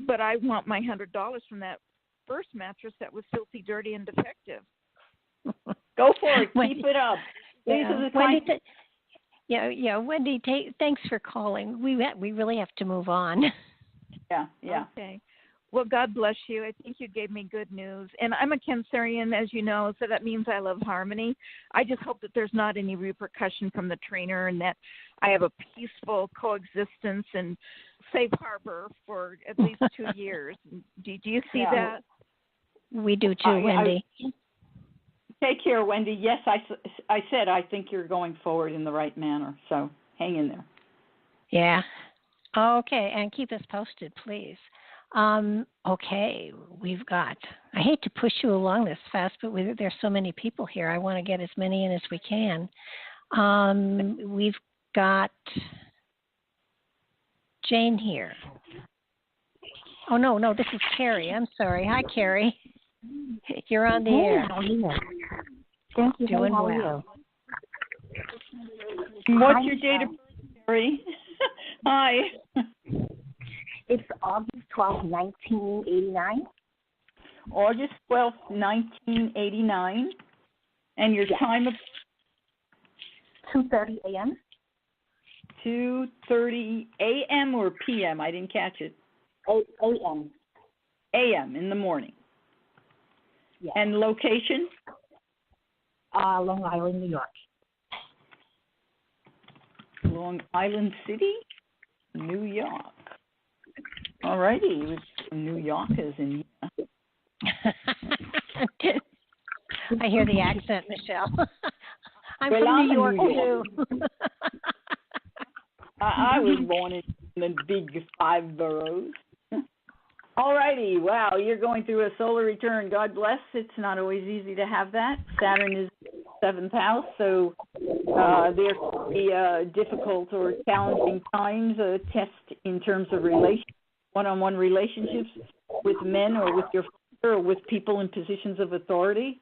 but I want my $100 from that first mattress that was filthy, dirty, and defective. Go for it. Keep it up. Wendy, Wendy, thanks for calling. We really have to move on. Yeah. Okay. Well, God bless you. I think you gave me good news. And I'm a Cancerian, as you know, so that means I love harmony. I just hope that there's not any repercussion from the trainer and that I have a peaceful coexistence and safe harbor for at least 2 years. Do you see that? We do too, Wendy. Take care, Wendy. Yes, I said I think you're going forward in the right manner, so hang in there. Yeah. Okay, and keep us posted, please. Okay, we've got, I hate to push you along this fast, but there's so many people here. I want to get as many in as we can. We've got Jane here. Oh, no, this is Carrie. I'm sorry. Hi, Carrie. You're on the air. Thank you. Doing how well. What's your date of birth, Carrie? Hi. It's August 12th, 1989. August 12th, 1989. And your time of 2:30 a.m. 2:30 a.m. or p.m.? I didn't catch it. A.m. A.m. in the morning. Yes. And location? Long Island, New York. Long Island City, New York. All righty. New York is in here. I hear the accent, Michelle. I'm from New York, too. I was born in the big 5 boroughs. All righty. Wow, you're going through a solar return. God bless. It's not always easy to have that. Saturn is 7th house, so there could be difficult or challenging times, a test in terms of one-on-one relationships with men or with your father or with people in positions of authority,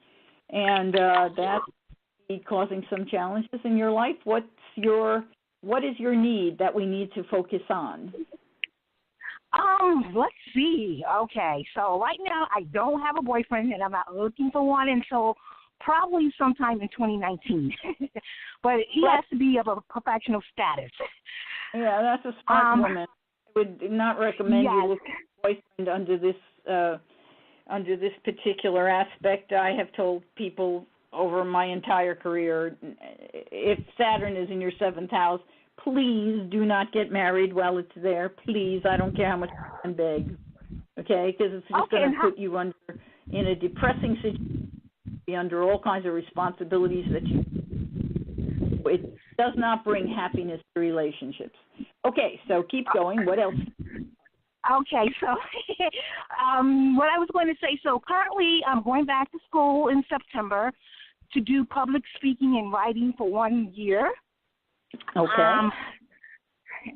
and that's causing some challenges in your life. What is your need that we need to focus on? Let's see. Okay, so right now I don't have a boyfriend, and I'm not looking for one until probably sometime in 2019. But he has to be of a professional status. Yeah, that's a smart woman. I would not recommend you look for a boyfriend under this particular aspect. I have told people over my entire career, if Saturn is in your 7th house, please do not get married while it's there. Please, I don't care how much I can beg. Okay, because it's just going to put you in a depressing situation, under all kinds of responsibilities that it does not bring happiness to relationships. Okay, so keep going. What else? Okay, so what I was going to say, so currently I'm going back to school in September to do public speaking and writing for 1 year. Okay.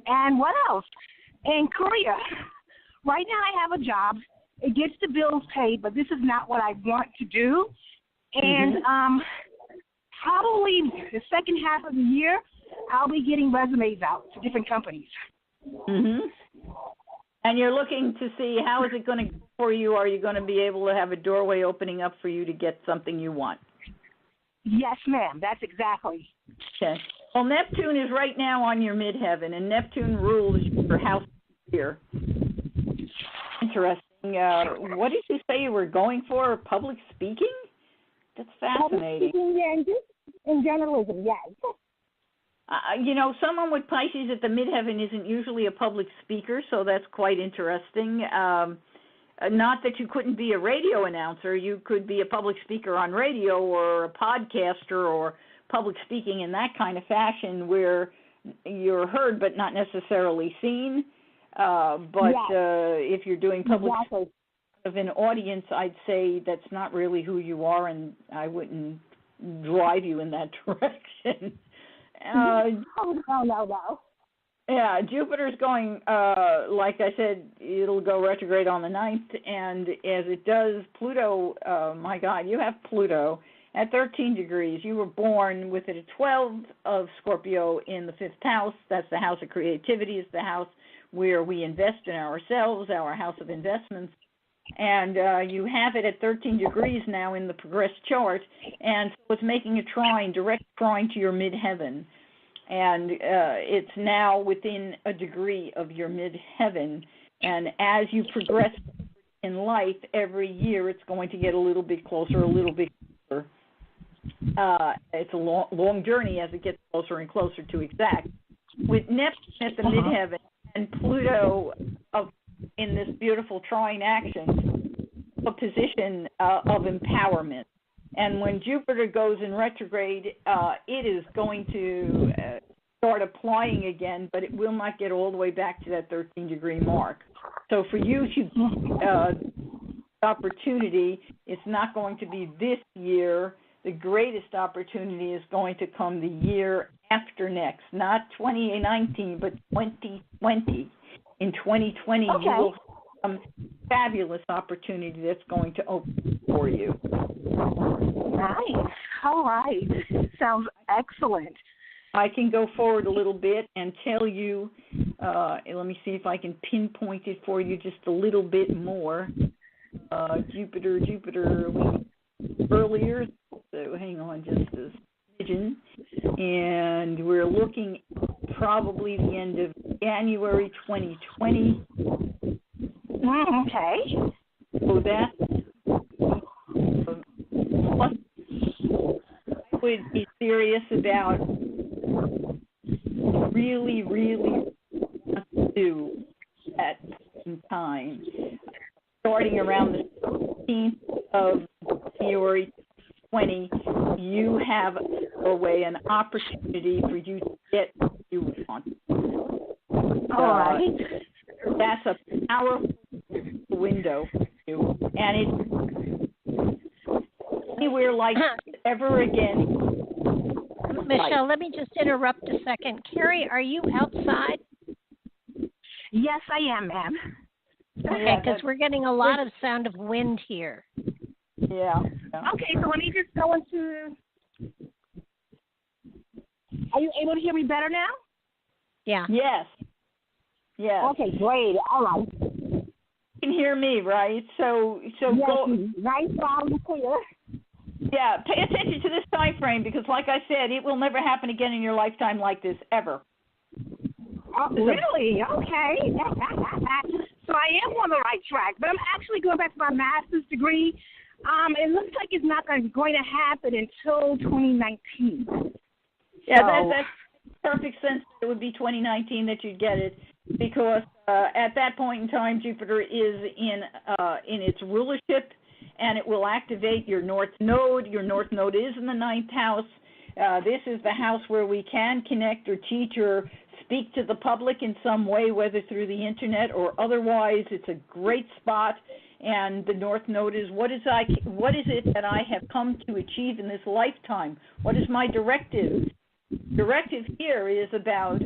And what else? In Korea. Right now I have a job. It gets the bills paid, but this is not what I want to do. And probably the second half of the year, I'll be getting resumes out to different companies. And you're looking to see how is it going to go for you? Are you going to be able to have a doorway opening up for you to get something you want? Yes, ma'am. That's exactly. Okay. Well, Neptune is right now on your midheaven, and Neptune rules your house here. Interesting. What did you say you were going for? Public speaking? That's fascinating. Public speaking, yeah, and just in journalism, yes. Someone with Pisces at the midheaven isn't usually a public speaker, so that's quite interesting. Not that you couldn't be a radio announcer. You could be a public speaker on radio or a podcaster or public speaking in that kind of fashion where you're heard but not necessarily seen. If you're doing public of an audience, I'd say that's not really who you are, and I wouldn't drive you in that direction. No. Yeah, Jupiter's going, like I said, it'll go retrograde on the 9th, and as it does, Pluto, my God, you have Pluto at 13 degrees. You were born with a 12 of Scorpio in the 5th house. That's the house of creativity. It's the house where we invest in ourselves, our house of investments. And you have it at 13 degrees now in the progressed chart, and so it's making a trine, direct trine to your midheaven. And it's now within a degree of your midheaven. And as you progress in life, every year it's going to get a little bit closer, a little bit closer. It's a long journey as it gets closer and closer to exact. With Neptune at the midheaven and Pluto in this beautiful trine action, a position of empowerment. And when Jupiter goes in retrograde, it is going to start applying again, but it will not get all the way back to that 13-degree mark. So for you to opportunity, it's not going to be this year. The greatest opportunity is going to come the year after next, not 2019, but 2020. In 2020, you will have some fabulous opportunity that's going to open for you. Nice. All right. Sounds excellent. I can go forward a little bit and tell you, let me see if I can pinpoint it for you just a little bit more. Jupiter earlier, so hang on just a smidgen. And we're looking at probably the end of January 2020. Okay. So that I would be serious about really want to do at some time. Starting around the 15th of January 20, you have an opportunity for you to get what you want. All right. That's a powerful window for you, and it's anywhere like ever again. Michelle, let me just interrupt a second. Carrie, are you outside? Yes, I am, ma'am. Okay, because we're getting a lot of sound of wind here. Yeah. Okay, so let me just go into... Are you able to hear me better now? Yeah. Yes. Okay, great. All right. You can hear me, right? So yes, go. Nice, loud and clear. Yeah, pay attention to this time frame because, like I said, it will never happen again in your lifetime like this ever. Oh, really? Okay. So I am on the right track, but I'm actually going back to my master's degree. It looks like it's not going to happen until 2019. Yeah, that's perfect sense to would be 2019 that you'd get it, because at that point in time, Jupiter is in its rulership, and it will activate your North Node. Your North Node is in the 9th house. This is the house where we can connect or teach or speak to the public in some way, whether through the internet or otherwise. It's a great spot. And the North Node is what is it that I have come to achieve in this lifetime? What is my directive? Directive here is about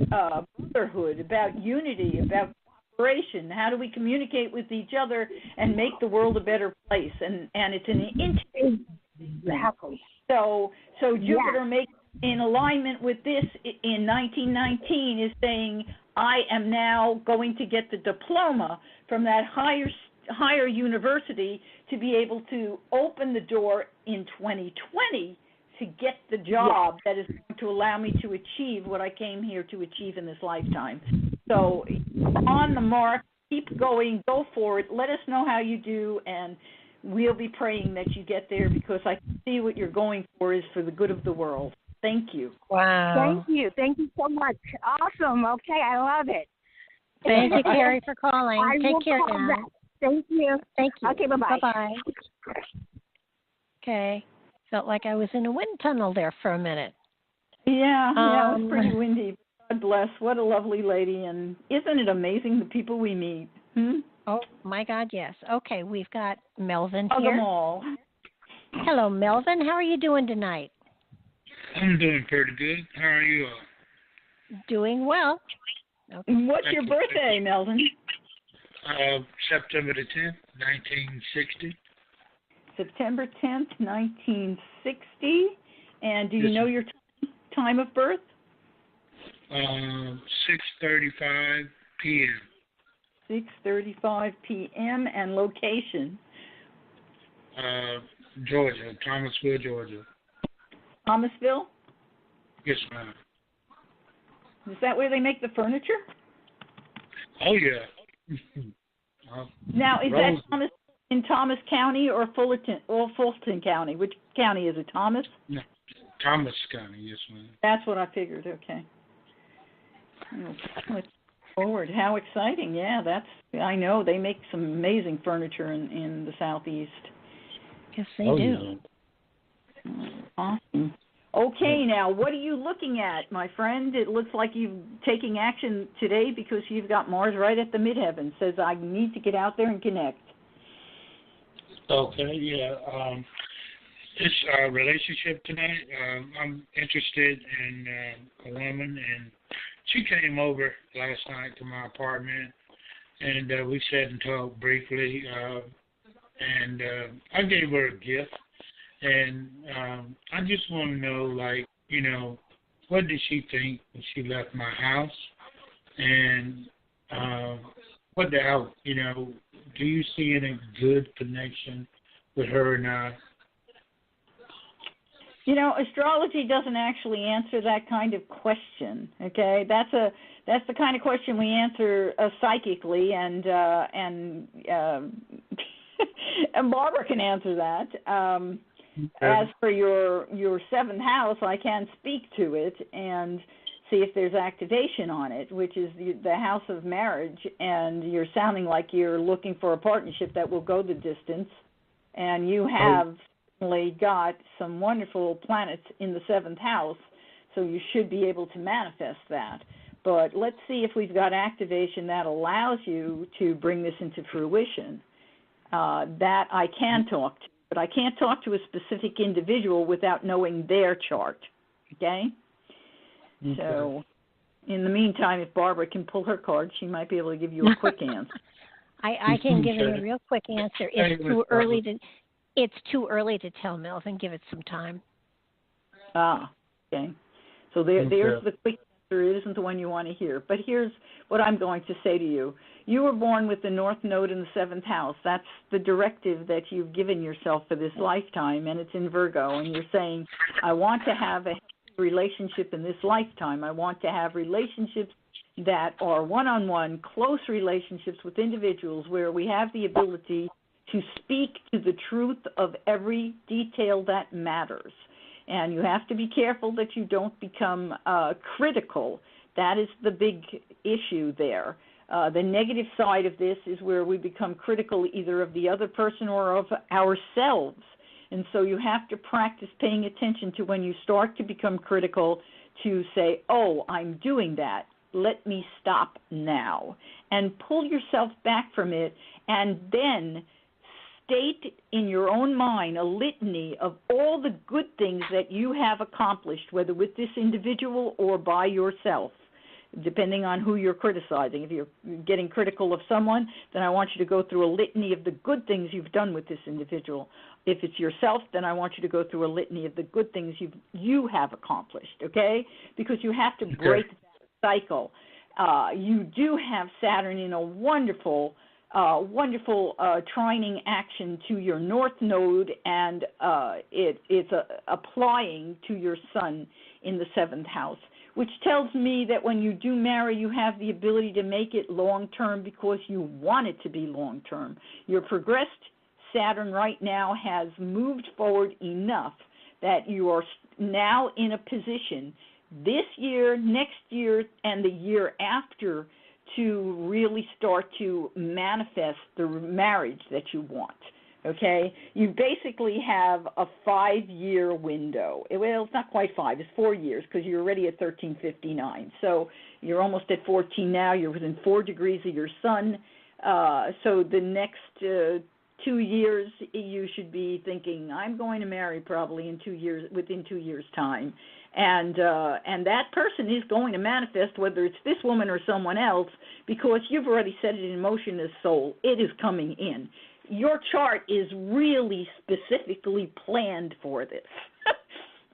brotherhood, about unity, about cooperation. How do we communicate with each other and make the world a better place? And it's an intimate. Exactly. So Jupiter makes in alignment with this in 1919 is saying, I am now going to get the diploma from that higher university to be able to open the door in 2020 to get the job that is going to allow me to achieve what I came here to achieve in this lifetime. So on the mark, keep going, go for it. Let us know how you do, and we'll be praying that you get there, because I can see what you're going for is for the good of the world. Thank you. Wow. Thank you so much. Awesome. Okay, I love it. Thank you, Carrie, for calling. Take care now. Thank you. Thank you. Okay, bye-bye. Bye-bye. Okay. Felt like I was in a wind tunnel there for a minute. Yeah, it was pretty windy. God bless. What a lovely lady. And isn't it amazing the people we meet? Oh, my God, yes. Okay, we've got Melvin Hug here. them all. Hello, Melvin. How are you doing tonight? I'm doing pretty good. How are you all? Doing well. Okay. What's your birthday, Melvin? September the 10th, 1960. September 10th, 1960. And do you know your time of birth? 6:35 p.m. 6:35 p.m. and location? Georgia, Thomasville, Georgia. Thomasville? Yes, ma'am. Is that where they make the furniture? Oh, yeah. Now, is that in Thomas County or Fulton County? Which county is it? Thomas? No, Thomas County, yes, ma'am. That's what I figured. Okay. Let's forward. How exciting! Yeah, I know they make some amazing furniture in the Southeast. Yes, they do. Yeah. Awesome. Okay, now what are you looking at, my friend? It looks like you're taking action today because you've got Mars right at the midheaven. Says I need to get out there and connect. Okay, yeah. It's a relationship tonight. I'm interested in a woman, and she came over last night to my apartment, and we sat and talked briefly, and I gave her a gift. And I just want to know, like, what did she think when she left my house? And what the hell, do you see any good connection with her and I? Astrology doesn't actually answer that kind of question, okay? That's the kind of question we answer psychically, and and Barbara can answer that. As for your seventh house, I can speak to it and see if there's activation on it, which is the house of marriage, and you're sounding like you're looking for a partnership that will go the distance, and you have certainly got some wonderful planets in the seventh house, so you should be able to manifest that. But let's see if we've got activation that allows you to bring this into fruition. That I can talk to. But I can't talk to a specific individual without knowing their chart, okay? So in the meantime, if Barbara can pull her card, she might be able to give you a quick answer. I can give you a real quick answer. It's too early to tell, Melvin. Give it some time. Okay. So there's the quick answer. It isn't the one you want to hear. But here's what I'm going to say to you. You were born with the North Node in the seventh house. That's the directive that you've given yourself for this lifetime, and it's in Virgo. And you're saying, I want to have a relationship in this lifetime. I want to have relationships that are one-on-one, close relationships with individuals where we have the ability to speak to the truth of every detail that matters. And you have to be careful that you don't become critical. That is the big issue there. The negative side of this is where we become critical either of the other person or of ourselves. And so you have to practice paying attention to when you start to become critical to say, oh, I'm doing that. Let me stop now. And pull yourself back from it, and then state in your own mind a litany of all the good things that you have accomplished, whether with this individual or by yourself, depending on who you're criticizing. If you're getting critical of someone, then I want you to go through a litany of the good things you've done with this individual. If it's yourself, then I want you to go through a litany of the good things you have accomplished, okay? Because you have to break that cycle. You do have Saturn in a wonderful trining action to your North Node, and it's applying to your Sun in the 7th house, which tells me that when you do marry, you have the ability to make it long-term because you want it to be long-term. Your progressed Saturn right now has moved forward enough that you are now in a position this year, next year, and the year after to really start to manifest the marriage that you want, okay? You basically have a 5-year window. Well, it's not quite 5. It's 4 years because you're already at 1359. So you're almost at 14 now. You're within 4 degrees of your Sun. So the next 2 years, you should be thinking, I'm going to marry probably in 2 years, within 2 years' time. And that person is going to manifest, whether it's this woman or someone else, because you've already set it in motion as soul. It is coming in. Your chart is really specifically planned for this.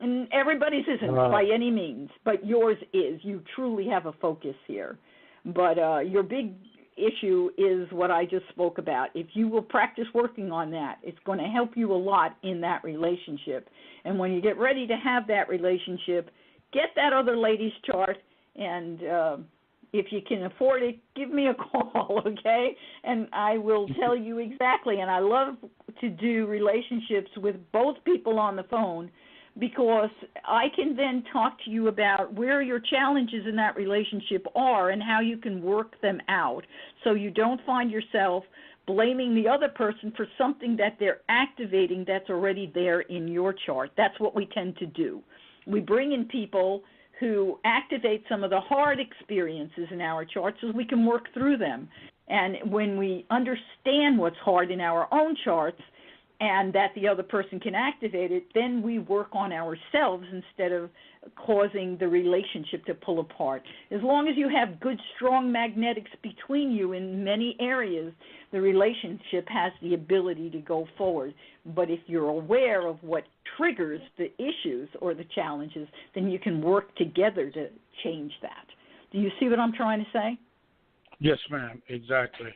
And everybody's isn't by any means, but yours is. You truly have a focus here. But your big issue is what I just spoke about. If you will practice working on that, it's going to help you a lot in that relationship. And when you get ready to have that relationship, get that other lady's chart, and if you can afford it, give me a call, okay? And I will tell you exactly. And I love to do relationships with both people on the phone, because I can then talk to you about where your challenges in that relationship are and how you can work them out, so you don't find yourself blaming the other person for something that they're activating that's already there in your chart. That's what we tend to do. We bring in people who activate some of the hard experiences in our charts so we can work through them. And when we understand what's hard in our own charts, and that the other person can activate it, then we work on ourselves instead of causing the relationship to pull apart. As long as you have good, strong magnetics between you in many areas, the relationship has the ability to go forward. But if you're aware of what triggers the issues or the challenges, then you can work together to change that. Do you see what I'm trying to say? Yes, ma'am, exactly.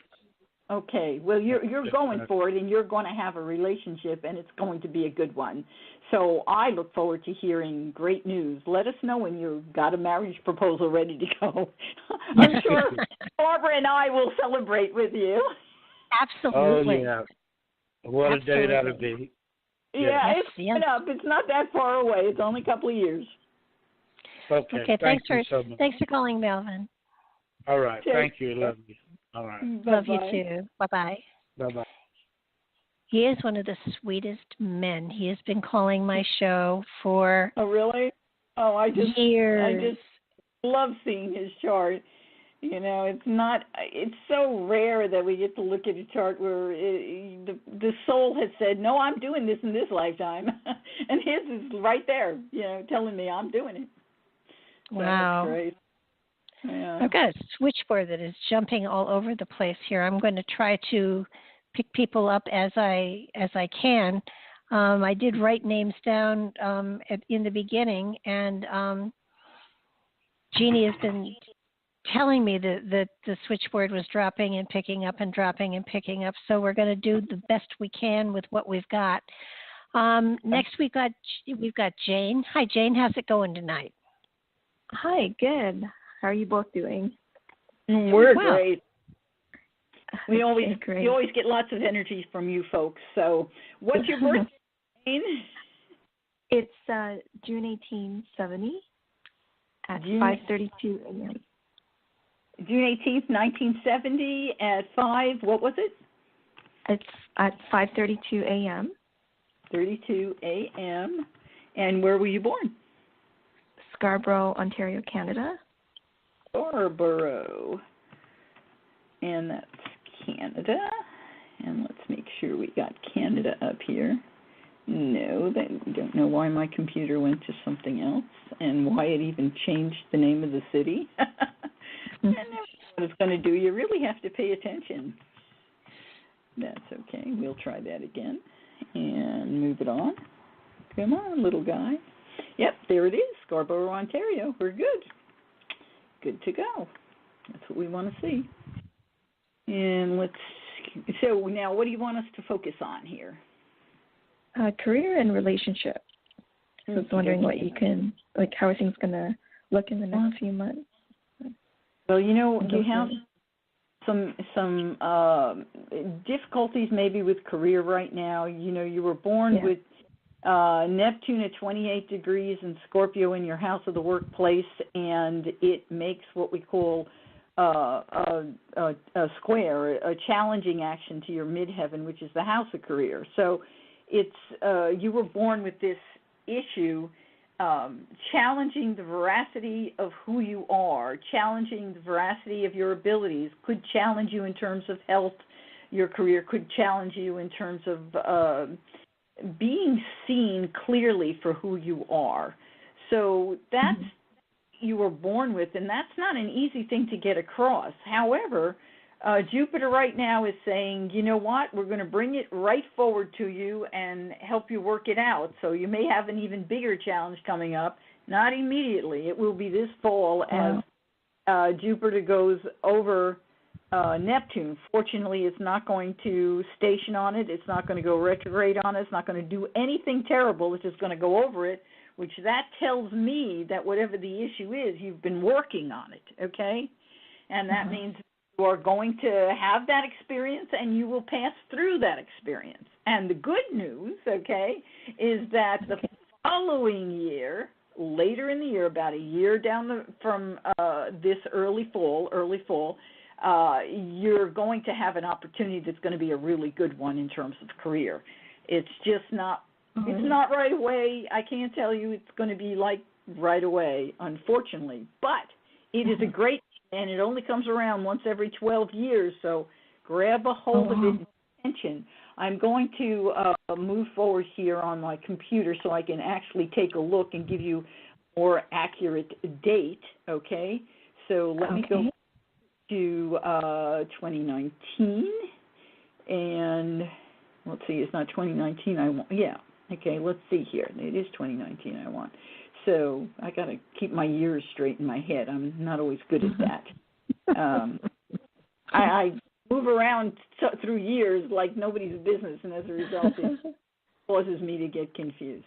Okay, well, you're going for it, and you're going to have a relationship, and it's going to be a good one. So I look forward to hearing great news. Let us know when you've got a marriage proposal ready to go. I'm sure Barbara and I will celebrate with you. Absolutely. Oh, yeah. What Absolutely. a day that'll be. Yeah, it's coming up. It's not that far away. It's only a couple of years. Okay, thanks you so much. Thanks for calling, Melvin. All right, thank you. Love you. All right. Love you too. Bye-bye. Bye-bye. He is one of the sweetest men. He has been calling my show for really? I just love seeing his chart. You know, it's so rare that we get to look at a chart where the soul has said, no, I'm doing this in this lifetime. And his is right there, telling me I'm doing it. So wow. That's great. Yeah. I've got a switchboard that is jumping all over the place here. I'm going to try to pick people up as I can. I did write names down in the beginning, and Jeannie has been telling me that the switchboard was dropping and picking up and dropping and picking up. So we're going to do the best we can with what we've got. Next we've got Jane. Hi, Jane. How's it going tonight? Hi, good. How are you both doing? We're great. We You always get lots of energy from you folks. So, what's your birthday, Jane? It's June 1870 at 5:32 a.m. June 18th, 1970 at 5, what was it? It's at 5:32 a.m. 32 a.m. And where were you born? Scarborough, Ontario, Canada. Scarborough. And that's Canada. And let's make sure we got Canada up here. No, I don't know why my computer went to something else and why it even changed the name of the city. I never know what it's going to do. You really have to pay attention. That's okay. We'll try that again and move it on. Come on, little guy. Yep, there it is, Scarborough, Ontario. We're good. Good to go. That's what we want to see. And so now what do you want us to focus on here? Career and relationship. So I was wondering what you can, how are things going to look in the next few months? Well, you have some difficulties maybe with career right now. You were born with Neptune at 28 degrees and Scorpio in your house of the workplace, and it makes what we call a square, a challenging action to your midheaven, which is the house of career. So it's you were born with this issue, challenging the veracity of who you are, challenging the veracity of your abilities, could challenge you in terms of health. Your career could challenge you in terms of being seen clearly for who you are. So that's you were born with, and that's not an easy thing to get across. However, Jupiter right now is saying, you know what, we're going to bring it right forward to you and help you work it out. So you may have an even bigger challenge coming up. Not immediately. It will be this fall as Jupiter goes over Neptune. Fortunately, it's not going to station on it. It's not going to go retrograde on it. It's not going to do anything terrible. It's just going to go over it, which that tells me that whatever the issue is, you've been working on it, okay? And that means you are going to have that experience and you will pass through that experience. And the good news, okay, is that the following year, later in the year, about a year down from this early fall, you're going to have an opportunity that's going to be a really good one in terms of career. It's just not, it's not right away. I can't tell you it's going to be like right away, unfortunately. But it is a great, and it only comes around once every 12 years, so grab a hold of it and attention. I'm going to move forward here on my computer so I can actually take a look and give you a more accurate date, okay? So let me go to 2019, and let's see, it's not 2019 I want. Yeah, okay, let's see here. It is 2019 I want. So I got to keep my years straight in my head. I'm not always good at that. I move around through years like nobody's business, and as a result, it causes me to get confused.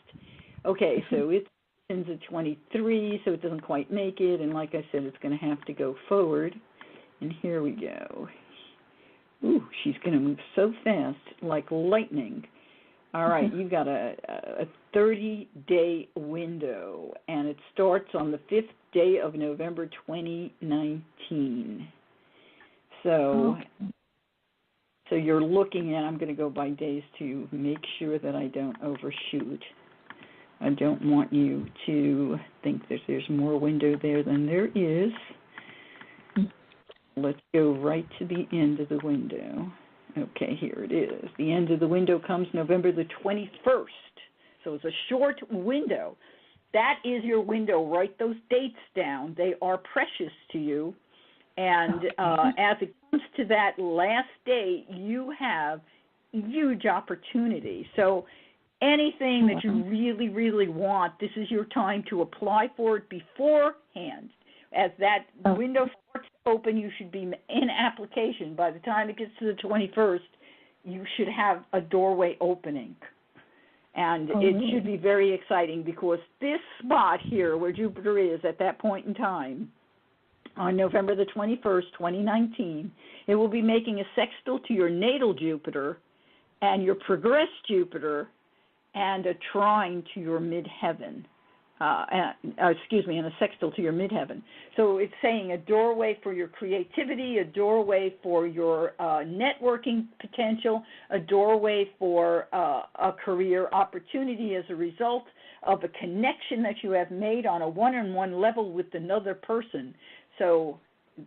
Okay, so it ends at 23, so it doesn't quite make it, and like I said, it's going to have to go forward. And here we go. Ooh, she's going to move so fast, like lightning. All right, you've got a 30-day window, and it starts on the 5th day of November 2019. So you're looking at, I'm going to go by days to make sure that I don't overshoot. I don't want you to think that there's more window there than there is. Let's go right to the end of the window. Okay, here it is. The end of the window comes November the 21st. So it's a short window. That is your window. Write those dates down. They are precious to you. And as it comes to that last day, you have huge opportunity. So anything that you really, really want, this is your time to apply for it beforehand. As that window starts to open, you should be in application. By the time it gets to the 21st, you should have a doorway opening. And it should be very exciting because this spot here where Jupiter is at that point in time, on November the 21st, 2019, it will be making a sextile to your natal Jupiter and your progressed Jupiter and a trine to your midheaven. And a sextile to your midheaven. So it's saying a doorway for your creativity, a doorway for your networking potential, a doorway for a career opportunity as a result of a connection that you have made on a one-on-one level with another person. So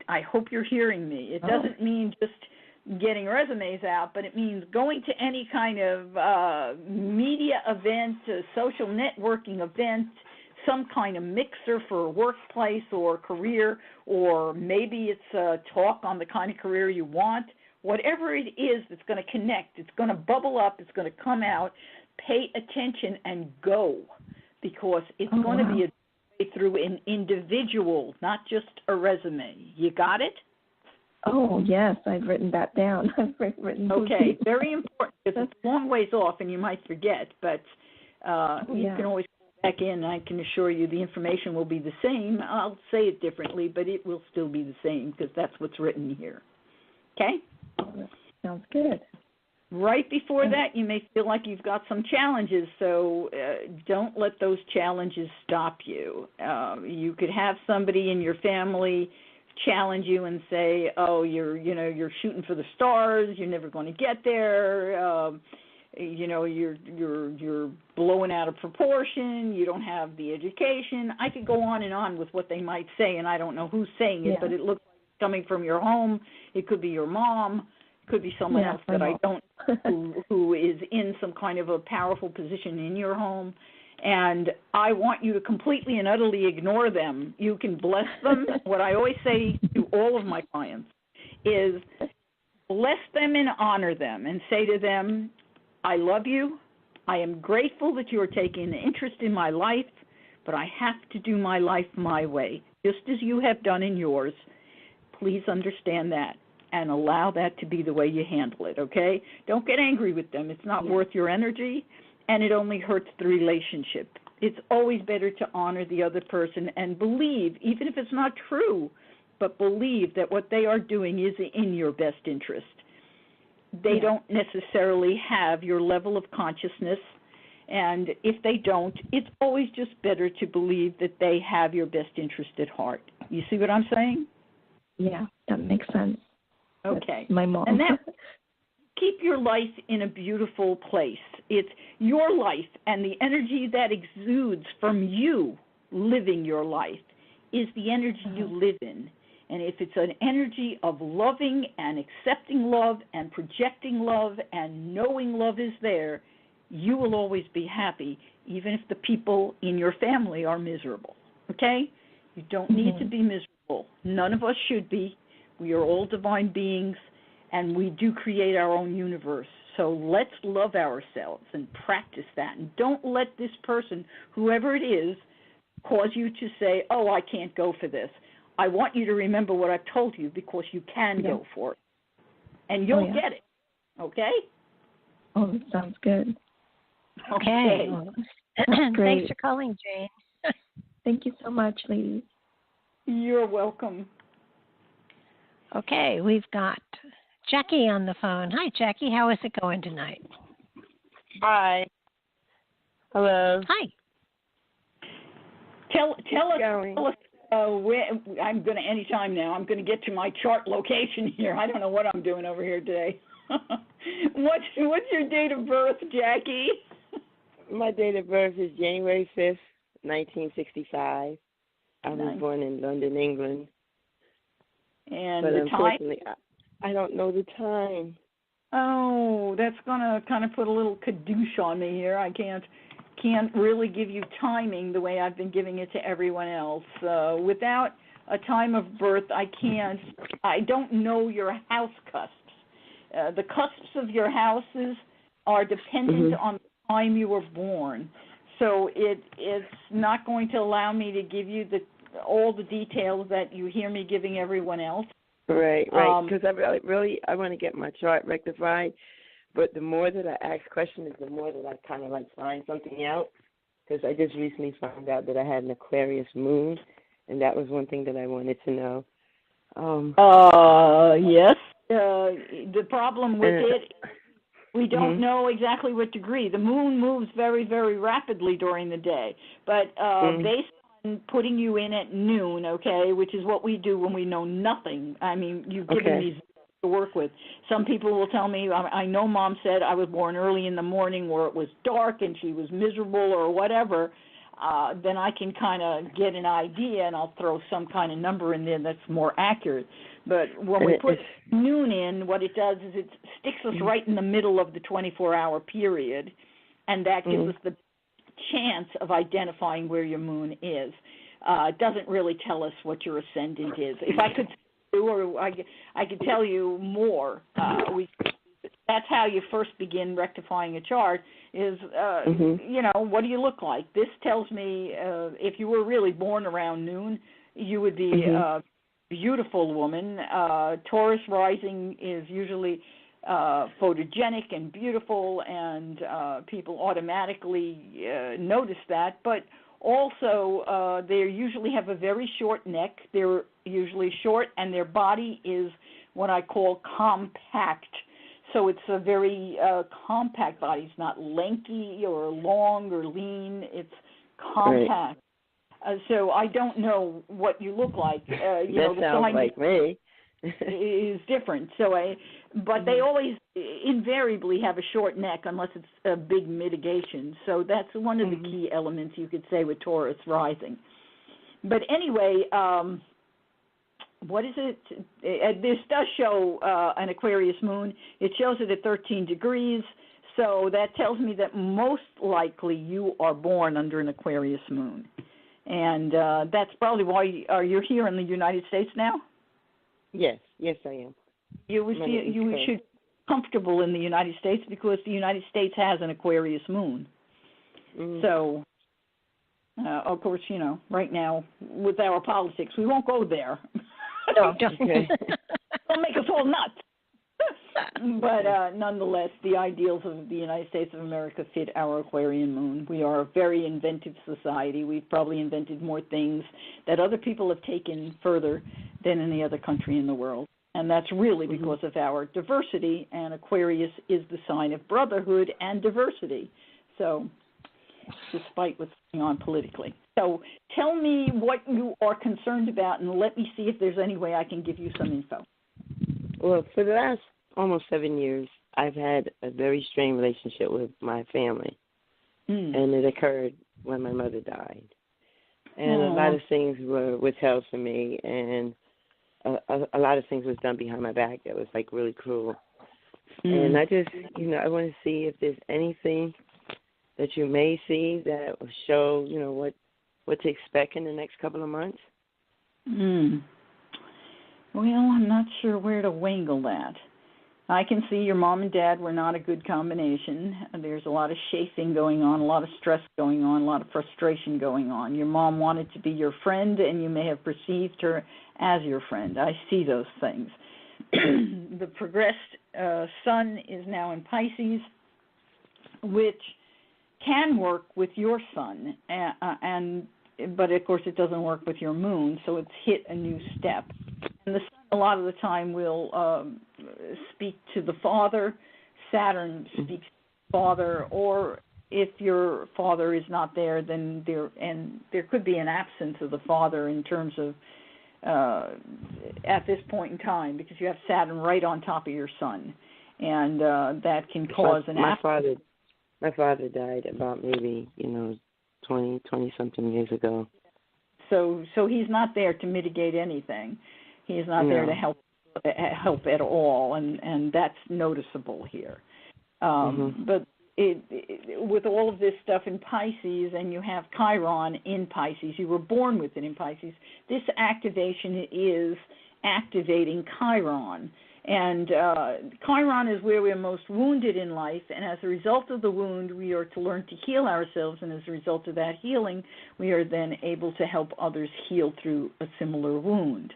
I hope you're hearing me. It doesn't mean just getting resumes out, but it means going to any kind of media event, social networking event, some kind of mixer for a workplace or career, or maybe it's a talk on the kind of career you want. Whatever it is that's going to connect, it's going to bubble up, it's going to come out. Pay attention and go, because it's going to be a way through an individual, not just a resume. You got it? Oh, yes, I've written that down. I've written. Okay, very important, because it's a long ways off and you might forget, but you can always back in, I can assure you the information will be the same. I'll say it differently, but it will still be the same, because that's what's written here. Okay? Sounds good. Right before that, you may feel like you've got some challenges, so don't let those challenges stop you. You could have somebody in your family challenge you and say, "Oh, you're shooting for the stars. You're never going to get there. You're blowing out of proportion, you don't have the education." I could go on and on with what they might say, and I don't know who's saying it, but it looks like it's coming from your home. It could be your mom, it could be someone else that I don't who is in some kind of a powerful position in your home. And I want you to completely and utterly ignore them. You can bless them. What I always say to all of my clients is bless them and honor them and say to them, "I love you. I am grateful that you are taking an interest in my life, but I have to do my life my way, just as you have done in yours. Please understand that and allow that to be the way you handle it, okay? Don't get angry with them. It's not worth your energy, and it only hurts the relationship. It's always better to honor the other person and believe, even if it's not true, but believe that what they are doing is in your best interest. They don't necessarily have your level of consciousness, and if they don't, it's always just better to believe that they have your best interest at heart. You see what I'm saying? Yeah, that makes sense. Okay. That's my mom. And that, keep your life in a beautiful place. It's your life, and the energy that exudes from you living your life is the energy you live in. And if it's an energy of loving and accepting love and projecting love and knowing love is there, you will always be happy, even if the people in your family are miserable. Okay? You don't need to be miserable. None of us should be. We are all divine beings, and we do create our own universe. So let's love ourselves and practice that. And don't let this person, whoever it is, cause you to say, "Oh, I can't go for this." I want you to remember what I've told you, because you can go for it. And you'll get it. Okay? Oh, that sounds good. Okay. That's great. Thanks for calling, Jane. Thank you so much, ladies. You're welcome. Okay, we've got Jackie on the phone. Hi, Jackie. How is it going tonight? Hi. Hello. Hi. Tell us I'm going to, anytime now, I'm going to get to my chart location here. I don't know what I'm doing over here today. What's your date of birth, Jackie? My date of birth is January 5th, 1965. I was born in London, England. And but the unfortunately, time? I don't know the time. Oh, that's going to kind of put a little kadoosh on me here. I can't really give you timing the way I've been giving it to everyone else. Without a time of birth, I don't know your house cusps. The cusps of your houses are dependent on the time you were born. So it's not going to allow me to give you all the details that you hear me giving everyone else. Right, because I want to get my chart rectified. But the more that I ask questions, the more that I kind of find something out. Because I just recently found out that I had an Aquarius moon, and that was one thing that I wanted to know. Yes. The problem with it We don't know exactly what degree. The moon moves very, very rapidly during the day. But based on putting you in at noon, okay, which is what we do when we know nothing. I mean, you've given me to work with. Some people will tell me, I know Mom said I was born early in the morning or it was dark and she was miserable or whatever. Then I can kind of get an idea and I'll throw some kind of number in there that's more accurate. But when we put noon in, what it does is it sticks us right in the middle of the 24-hour period, and that gives us the chance of identifying where your moon is. It doesn't really tell us what your ascendant is. If I could, or I could tell you more. That's how you first begin rectifying a chart is, you know, what do you look like? This tells me if you were really born around noon, you would be a beautiful woman. Taurus rising is usually photogenic and beautiful, and people automatically notice that. But also, they usually have a very short neck. They're usually short, and their body is what I call compact. So it's a very compact body. It's not lanky or long or lean. It's compact. So I don't know what you look like. You know, the sounds like me. is different. So but they always invariably have a short neck unless it's a big mitigation. So that's one of the key elements you could say with Taurus rising. But anyway, what is it? This does show an Aquarius moon. It shows it at 13 degrees. So that tells me that most likely you are born under an Aquarius moon. And that's probably why you're here in the United States now? Yes, I am. You should be comfortable in the United States because the United States has an Aquarius moon. So, of course, you know, right now with our politics, we won't go there. No, don't make us all nuts. But nonetheless, the ideals of the United States of America fit our Aquarian moon. We are a very inventive society. We've probably invented more things that other people have taken further than any other country in the world. And that's really because of our diversity, and Aquarius is the sign of brotherhood and diversity. So, despite what's going on politically. So, tell me what you are concerned about, and let me see if there's any way I can give you some info. Well, for the last almost 7 years, I've had a very strained relationship with my family. And it occurred when my mother died. And a lot of things were withheld from me, and a lot of things was done behind my back that was, like, really cruel. And I just, you know, I want to see if there's anything that you may see that will show, you know, what to expect in the next couple of months. Well, I'm not sure where to wangle that. I can see your mom and dad were not a good combination. There's a lot of chafing going on, a lot of stress going on, a lot of frustration going on. Your mom wanted to be your friend, and you may have perceived her as your friend. I see those things. The progressed sun is now in Pisces, which can work with your sun, but of course it doesn't work with your moon, so it's hit a new step. And the sun a lot of the time will speak to the father. Saturn speaks to the father, or if your father is not there, then there could be an absence of the father in terms of at this point in time, because you have Saturn right on top of your sun, and that can cause an absence. My father died about maybe 20 something years ago. So he's not there to mitigate anything. He's not there to help at all, and that's noticeable here. But with all of this stuff in Pisces, and you have Chiron in Pisces, you were born with it in Pisces, this activation is activating Chiron. And Chiron is where we're most wounded in life, and as a result of the wound, we are to learn to heal ourselves, and as a result of that healing, we are then able to help others heal through a similar wound.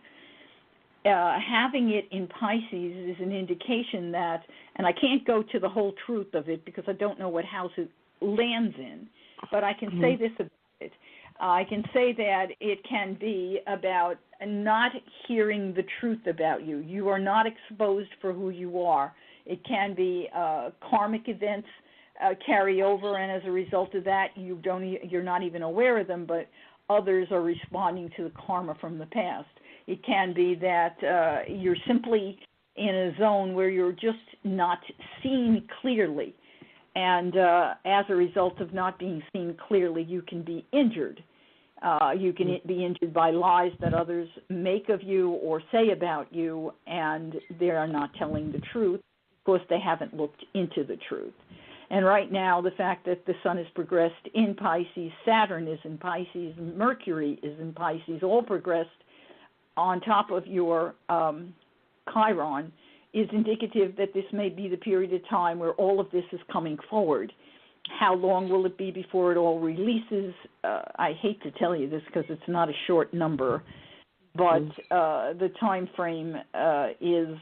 Having it in Pisces is an indication that, and I can't go to the whole truth of it because I don't know what house it lands in, but I can say this about it. I can say that it can be about not hearing the truth about you. You are not exposed for who you are. It can be karmic events carry over, and as a result of that, you're not even aware of them, but others are responding to the karma from the past. It can be that you're simply in a zone where you're just not seen clearly, and as a result of not being seen clearly, you can be injured. You can be injured by lies that others make of you or say about you, and they are not telling the truth because they haven't looked into the truth. And right now, the fact that the sun has progressed in Pisces, Saturn is in Pisces, Mercury is in Pisces, all progressed on top of your Chiron, is indicative that this may be the period of time where all of this is coming forward. How long will it be before it all releases? I hate to tell you this because it's not a short number, but the time frame is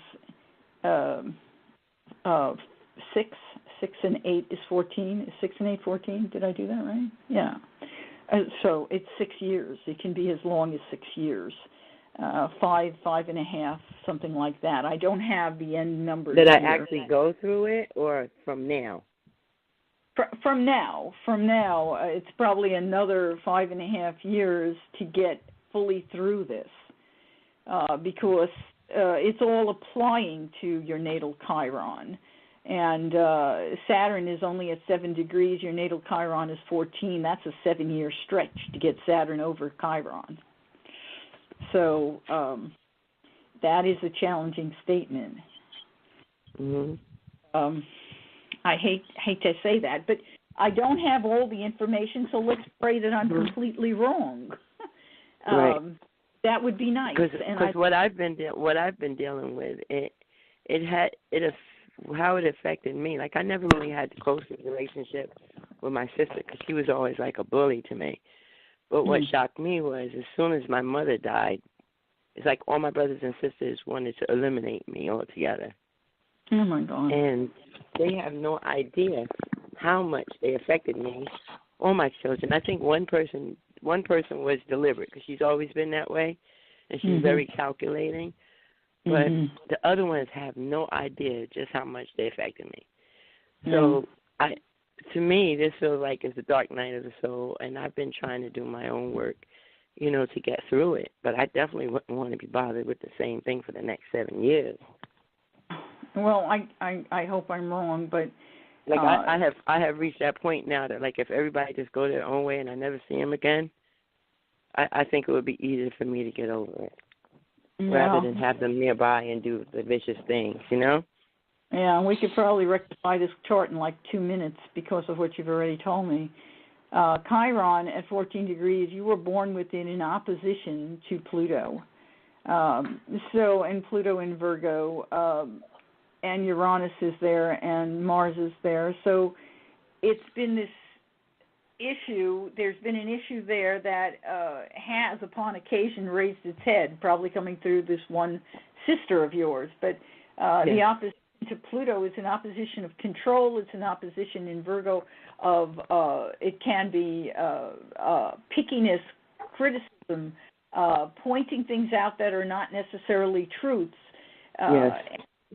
6 and 8 is 14. Is 6 and 8 14? Did I do that right? Yeah. So it's 6 years. It can be as long as 6 years. 5, 5.5, something like that. I don't have the end numbers. Did I here. actually go through it, or from now? From now, it's probably another 5.5 years to get fully through this, because it's all applying to your natal Chiron, and Saturn is only at 7 degrees. Your natal Chiron is 14. That's a 7-year stretch to get Saturn over Chiron. So that is a challenging statement. Mm-hmm. I hate to say that, but I don't have all the information, so let's pray that I'm completely wrong. Right. That would be nice. Because what I've been dealing with, how it affected me. Like, I never really had the closest relationship with my sister because she was always like a bully to me. But what shocked me was as soon as my mother died, it's like all my brothers and sisters wanted to eliminate me altogether. Oh, my God. And they have no idea how much they affected me, all my children. I think one person was deliberate because she's always been that way, and she's very calculating. But the other ones have no idea just how much they affected me. So to me, this feels like it's the dark night of the soul, and I've been trying to do my own work, to get through it. But I definitely wouldn't want to be bothered with the same thing for the next 7 years. Well, I hope I'm wrong, but like I have reached that point now that like if everybody just go their own way and I never see them again, I think it would be easier for me to get over it rather than have them nearby and do the vicious things, Yeah, and we could probably rectify this chart in like 2 minutes because of what you've already told me. Chiron at 14 degrees, you were born within an opposition to Pluto. And Pluto in Virgo, and Uranus is there, and Mars is there. So it's been this issue. There's been an issue there that has, upon occasion, raised its head, probably coming through this one sister of yours. But the opposition to Pluto is an opposition of control. It's an opposition in Virgo of, it can be pickiness, criticism, pointing things out that are not necessarily truths.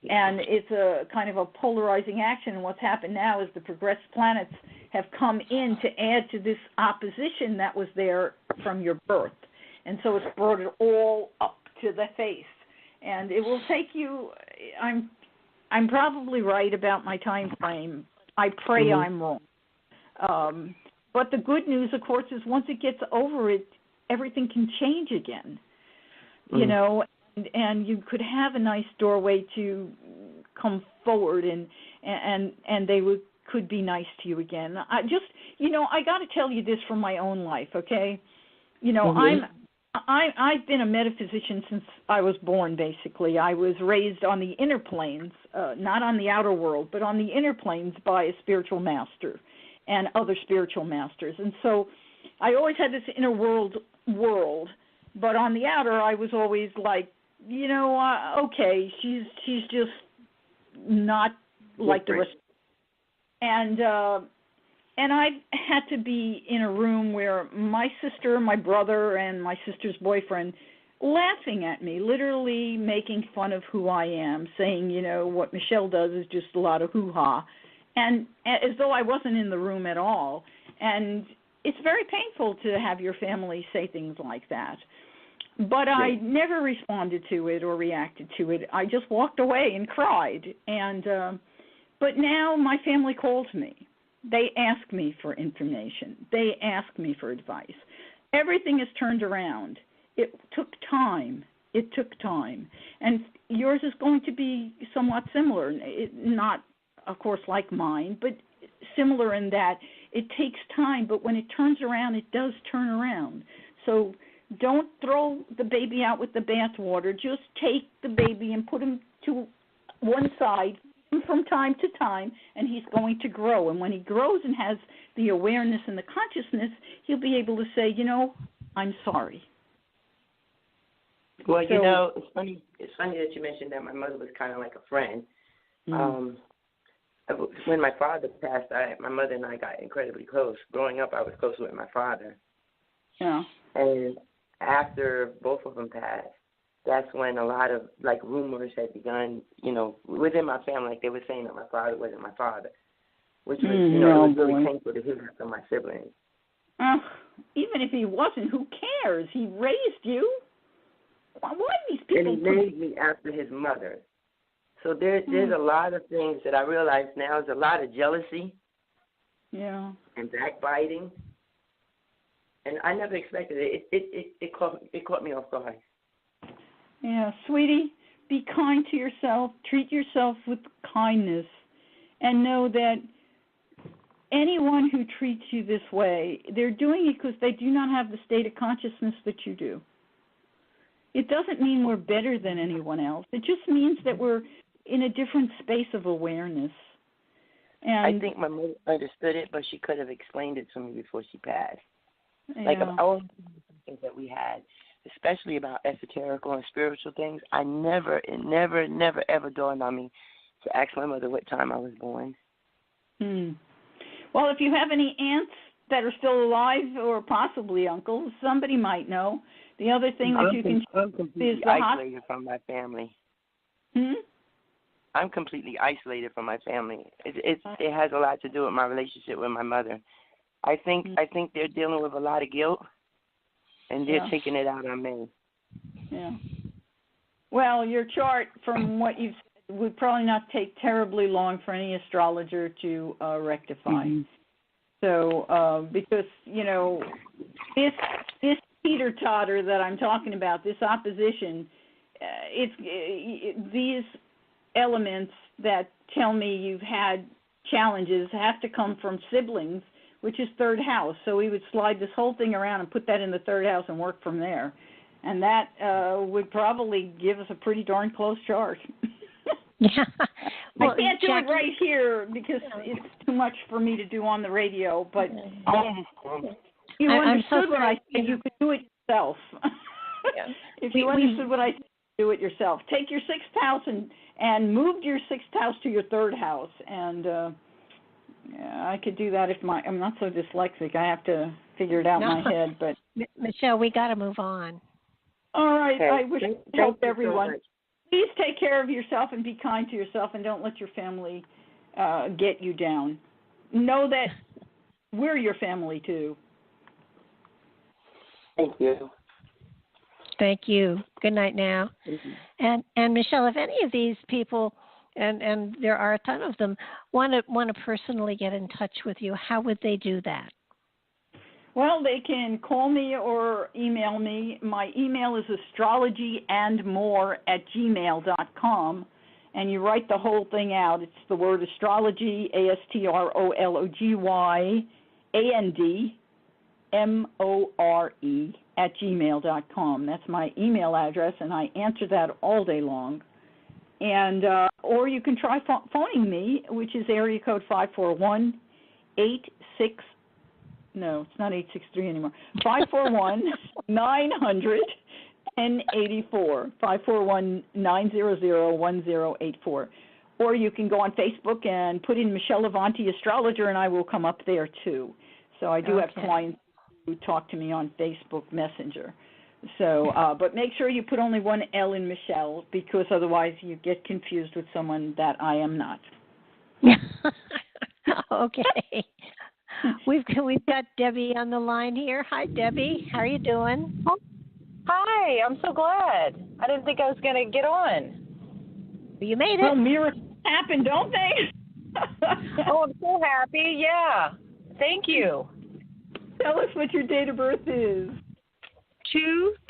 And it's a kind of a polarizing action. And what's happened now is the progressed planets have come in to add to this opposition that was there from your birth. And so it's brought it all up to the face. And it will take you, I'm probably right about my time frame. I pray I'm wrong. But the good news, of course, is once it gets over it, everything can change again. And you could have a nice doorway to come forward, and they could be nice to you again. I got to tell you this from my own life, okay? I've been a metaphysician since I was born, basically. I was raised on the inner planes, not on the outer world, but on the inner planes by a spiritual master and other spiritual masters. And so I always had this inner world, but on the outer I was always like, okay, she's just not like the rest. And I had to be in a room where my sister, my brother, and my sister's boyfriend laughing at me, literally making fun of who I am, saying, what Michele does is just a lot of hoo-ha, and as though I wasn't in the room at all. And it's very painful to have your family say things like that. But I never responded to it or reacted to it. I just walked away and cried. But now my family calls me. They ask me for information. They ask me for advice. Everything is turned around. It took time. It took time. And yours is going to be somewhat similar. Not, of course, like mine, but similar in that it takes time. But when it turns around, it does turn around. So don't throw the baby out with the bathwater. Just take the baby and put him to one side from time to time, and he's going to grow. And when he grows and has the awareness and the consciousness, he'll be able to say, I'm sorry. Well, it's funny that you mentioned that my mother was kind of like a friend. When my father passed, my mother and I got incredibly close. Growing up, I was close with my father. Yeah. And after both of them passed, that's when a lot of rumors had begun, within my family. Like they were saying that my father wasn't my father, which was, it was really painful to hear from my siblings. Even if he wasn't, who cares? He raised you. Why these people? And he named me after his mother. So there's a lot of things that I realize now. There's a lot of jealousy. Yeah. And backbiting. And I never expected it. It caught me off guard. Yeah, sweetie, be kind to yourself. Treat yourself with kindness. And know that anyone who treats you this way, they're doing it because they do not have the state of consciousness that you do. It doesn't mean we're better than anyone else. It just means that we're in a different space of awareness. And I think my mother understood it, but she could have explained it to me before she passed. Yeah. Like all the things that we had, especially about esoterical and spiritual things, it never, ever dawned on me to ask my mother what time I was born. Well, if you have any aunts that are still alive or possibly uncles, somebody might know. The other thing that you can I'm completely isolated from my family. I'm completely isolated from my family. It has a lot to do with my relationship with my mother. I think they're dealing with a lot of guilt, and they're taking it out on me. Yeah. Well, your chart, from what you've said, would probably not take terribly long for any astrologer to rectify. So, because this teeter-totter that I'm talking about, this opposition, these elements that tell me you've had challenges have to come from siblings, which is third house. So we would slide this whole thing around and put that in the third house and work from there. And that would probably give us a pretty darn close chart. Yeah. Well, I can't do it right here because it's too much for me to do on the radio, but you understood what I said. You could do it yourself. If you understood what I said, do it yourself. Take your sixth house and move your sixth house to your third house. And I could do that if I'm not so dyslexic. I have to figure it out in my head. But Michele, we got to move on. All right. Okay. I wish to help everyone. Please take care of yourself and be kind to yourself, and don't let your family get you down. Know that we're your family too. Thank you. Thank you. Good night now. And Michele, if any of these people, and there are a ton of them, want to personally get in touch with you, how would they do that? Well, they can call me or email me. My email is astrologyandmore@gmail.com, and you write the whole thing out. It's the word astrology, astrologandmore @gmail.com. That's my email address, and I answer that all day long. And or you can try phoning me, which is area code 541-86. No, it's not 863 anymore. 541-900-1084. 541-900-1084. Or you can go on Facebook and put in Michele Avanti Astrologer, and I will come up there too. So I do have clients who talk to me on Facebook Messenger. So, but make sure you put only one L in Michele, because otherwise you get confused with someone that I am not. Okay. We've got Debbie on the line here. Hi, Debbie. How are you doing? Hi. I'm so glad. I didn't think I was going to get on. You made it. Well, miracles happen, don't they? Oh, I'm so happy. Yeah. Thank you. Tell us what your date of birth is.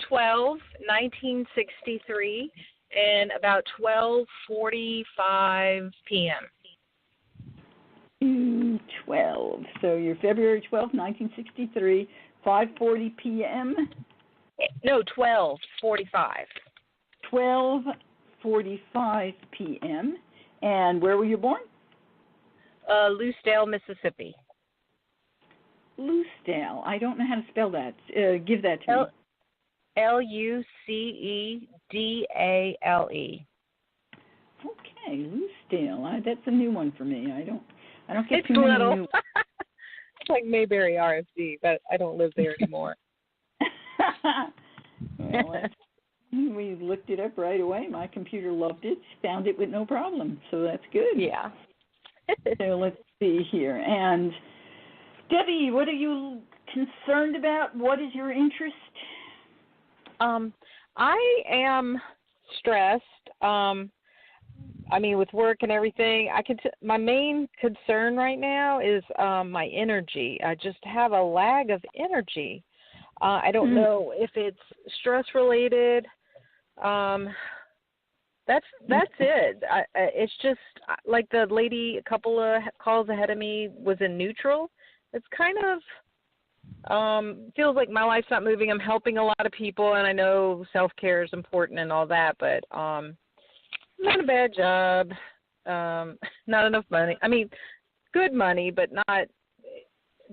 2/12/1963 and about 12:45 p.m. 12. So you're February 12th, 1963, 5:40 p.m. No, 12:45. 12:45 p.m. And where were you born? Lucedale, Mississippi. Lucedale. I don't know how to spell that. Give that to me. Lucedale. Okay, Lucedale. That's a new one for me. I don't get It's too many little. new. It's like Mayberry, RFD, but I don't live there anymore. Well, we looked it up right away. My computer loved it, found it with no problem, so that's good. Yeah. So let's see here. And Debbie, what are you concerned about? What is your interest? I am stressed. With work and everything, my main concern right now is my energy. I just have a lag of energy. I don't know if it's stress related. That's it. It's just like the lady a couple of calls ahead of me was in neutral. It's kind of feels like my life's not moving. I'm helping a lot of people, and I know self-care is important and all that, but not a bad job, not enough money. Good money, but not.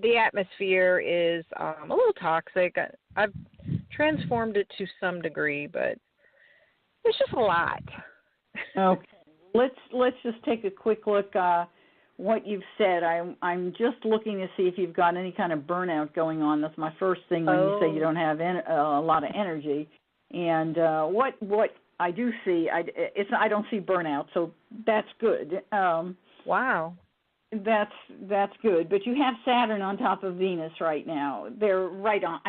The atmosphere is a little toxic. I've transformed it to some degree, but it's just a lot. Okay, let's just take a quick look. What you've said. I'm just looking to see if you've got any kind of burnout going on. That's my first thing when you say you don't have a lot of energy. And what I do see, I don't see burnout, so that's good. Wow. That's good. But you have Saturn on top of Venus right now. They're right on.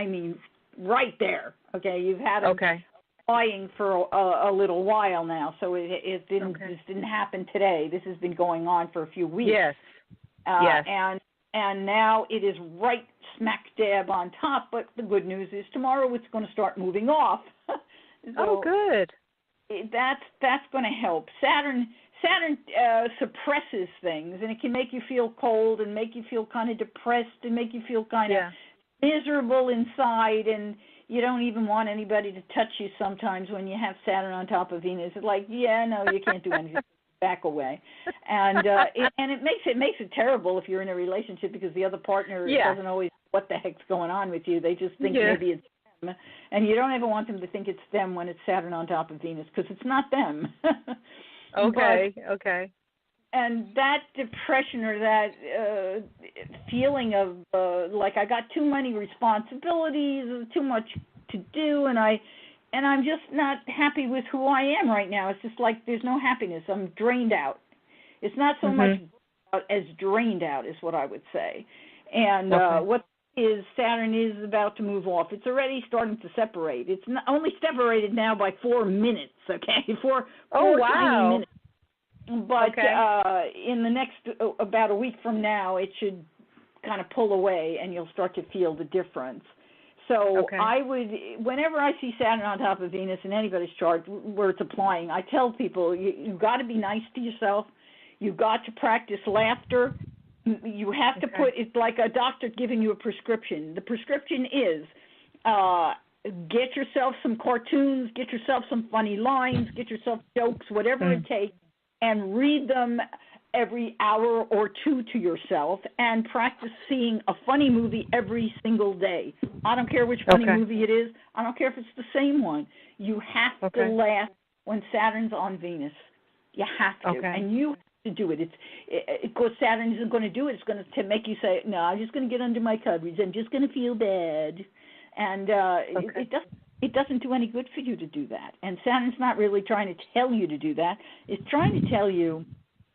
Right there. Okay, you've had them flying for a little while now, so it didn't this didn't happen today. This has been going on for a few weeks. Yes. Yes. And now it is right smack dab on top. But the good news is tomorrow it's going to start moving off. So good. That's going to help. Saturn suppresses things, and it can make you feel cold and make you feel kind of depressed and make you feel kind of miserable inside, and you don't even want anybody to touch you sometimes when you have Saturn on top of Venus. It's like, no, you can't do anything. Back away. And it makes it terrible if you're in a relationship, because the other partner doesn't always know what the heck's going on with you. They just think maybe it's them. And you don't ever want them to think it's them when it's Saturn on top of Venus, because it's not them. Okay. And that depression or that feeling of like I got too many responsibilities, too much to do, and I'm just not happy with who I am right now. It's just like there's no happiness. I'm drained out. It's not so much as drained out is what I would say. And what is Saturn is about to move off. It's already starting to separate. It's not only separated now by 4 minutes, okay? 4 tiny minutes. But in the next, about a week from now, it should kind of pull away, and you'll start to feel the difference. So I would, whenever I see Saturn on top of Venus in anybody's chart where it's applying, I tell people, you've got to be nice to yourself. You've got to practice laughter. You have to put, it's like a doctor giving you a prescription. The prescription is get yourself some cartoons, get yourself some funny lines, get yourself jokes, whatever it takes, and read them every hour or two to yourself, and practice seeing a funny movie every single day. I don't care which funny movie it is. I don't care if it's the same one. You have to laugh when Saturn's on Venus. You have to, and you have to do it. Because Saturn isn't going to do it. It's going to make you say, no, I'm just going to get under my covers. I'm just going to feel bad. And it doesn't it doesn't do any good for you to do that. And Saturn's not really trying to tell you to do that. It's trying to tell you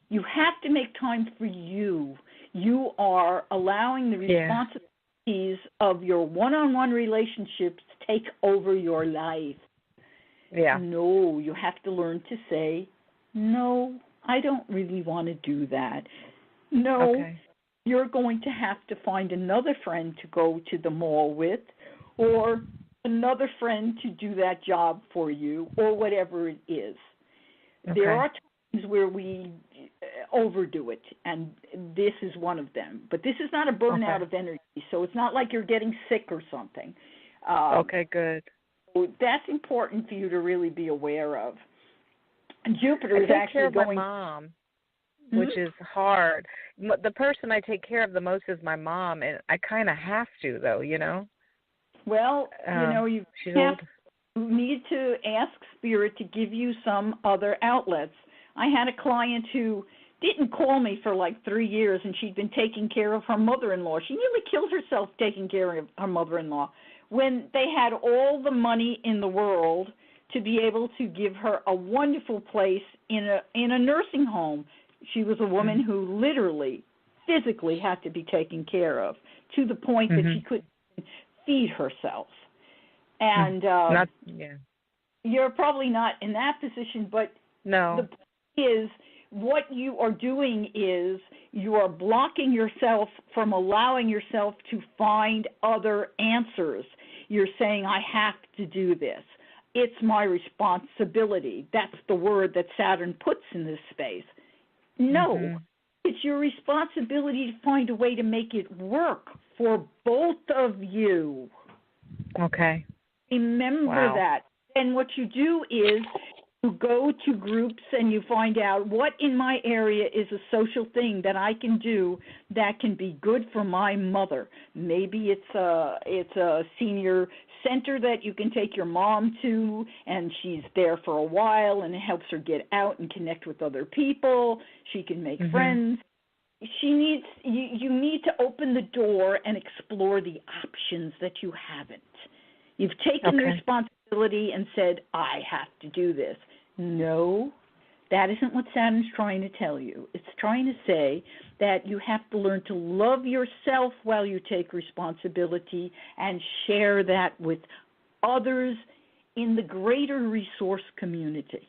you have to make time for you. You are allowing the responsibilities of your one-on-one relationships take over your life. Yeah. No, you have to learn to say, no, I don't really want to do that. No, you're going to have to find another friend to go to the mall with, or another friend to do that job for you, or whatever it is. There are times where we overdo it, and this is one of them. But this is not a burnout of energy, so it's not like you're getting sick or something. Good. So that's important for you to really be aware of. Jupiter I is take actually care of going. my mom, which is hard. The person I take care of the most is my mom, and I kind of have to, though. You know. Well, you need to ask Spirit to give you some other outlets. I had a client who didn't call me for like 3 years, and she'd been taking care of her mother-in-law. She nearly killed herself taking care of her mother-in-law when they had all the money in the world to be able to give her a wonderful place in a nursing home. She was a woman who literally, physically had to be taken care of to the point that she couldn't feed herself. And you're probably not in that position, but the point is, what you are doing is you are blocking yourself from allowing yourself to find other answers. You're saying, I have to do this. It's my responsibility. That's the word that Saturn puts in this space. No, it's your responsibility to find a way to make it work for both of you. Okay. Remember that. And what you do is you go to groups and you find out what in my area is a social thing that I can do that can be good for my mother. Maybe it's a senior center that you can take your mom to, and she's there for a while, and it helps her get out and connect with other people. She can make friends. You need to open the door and explore the options that you haven't. You've taken the responsibility and said, I have to do this. No, that isn't what Saturn's trying to tell you. It's trying to say that you have to learn to love yourself while you take responsibility and share that with others in the greater resource community.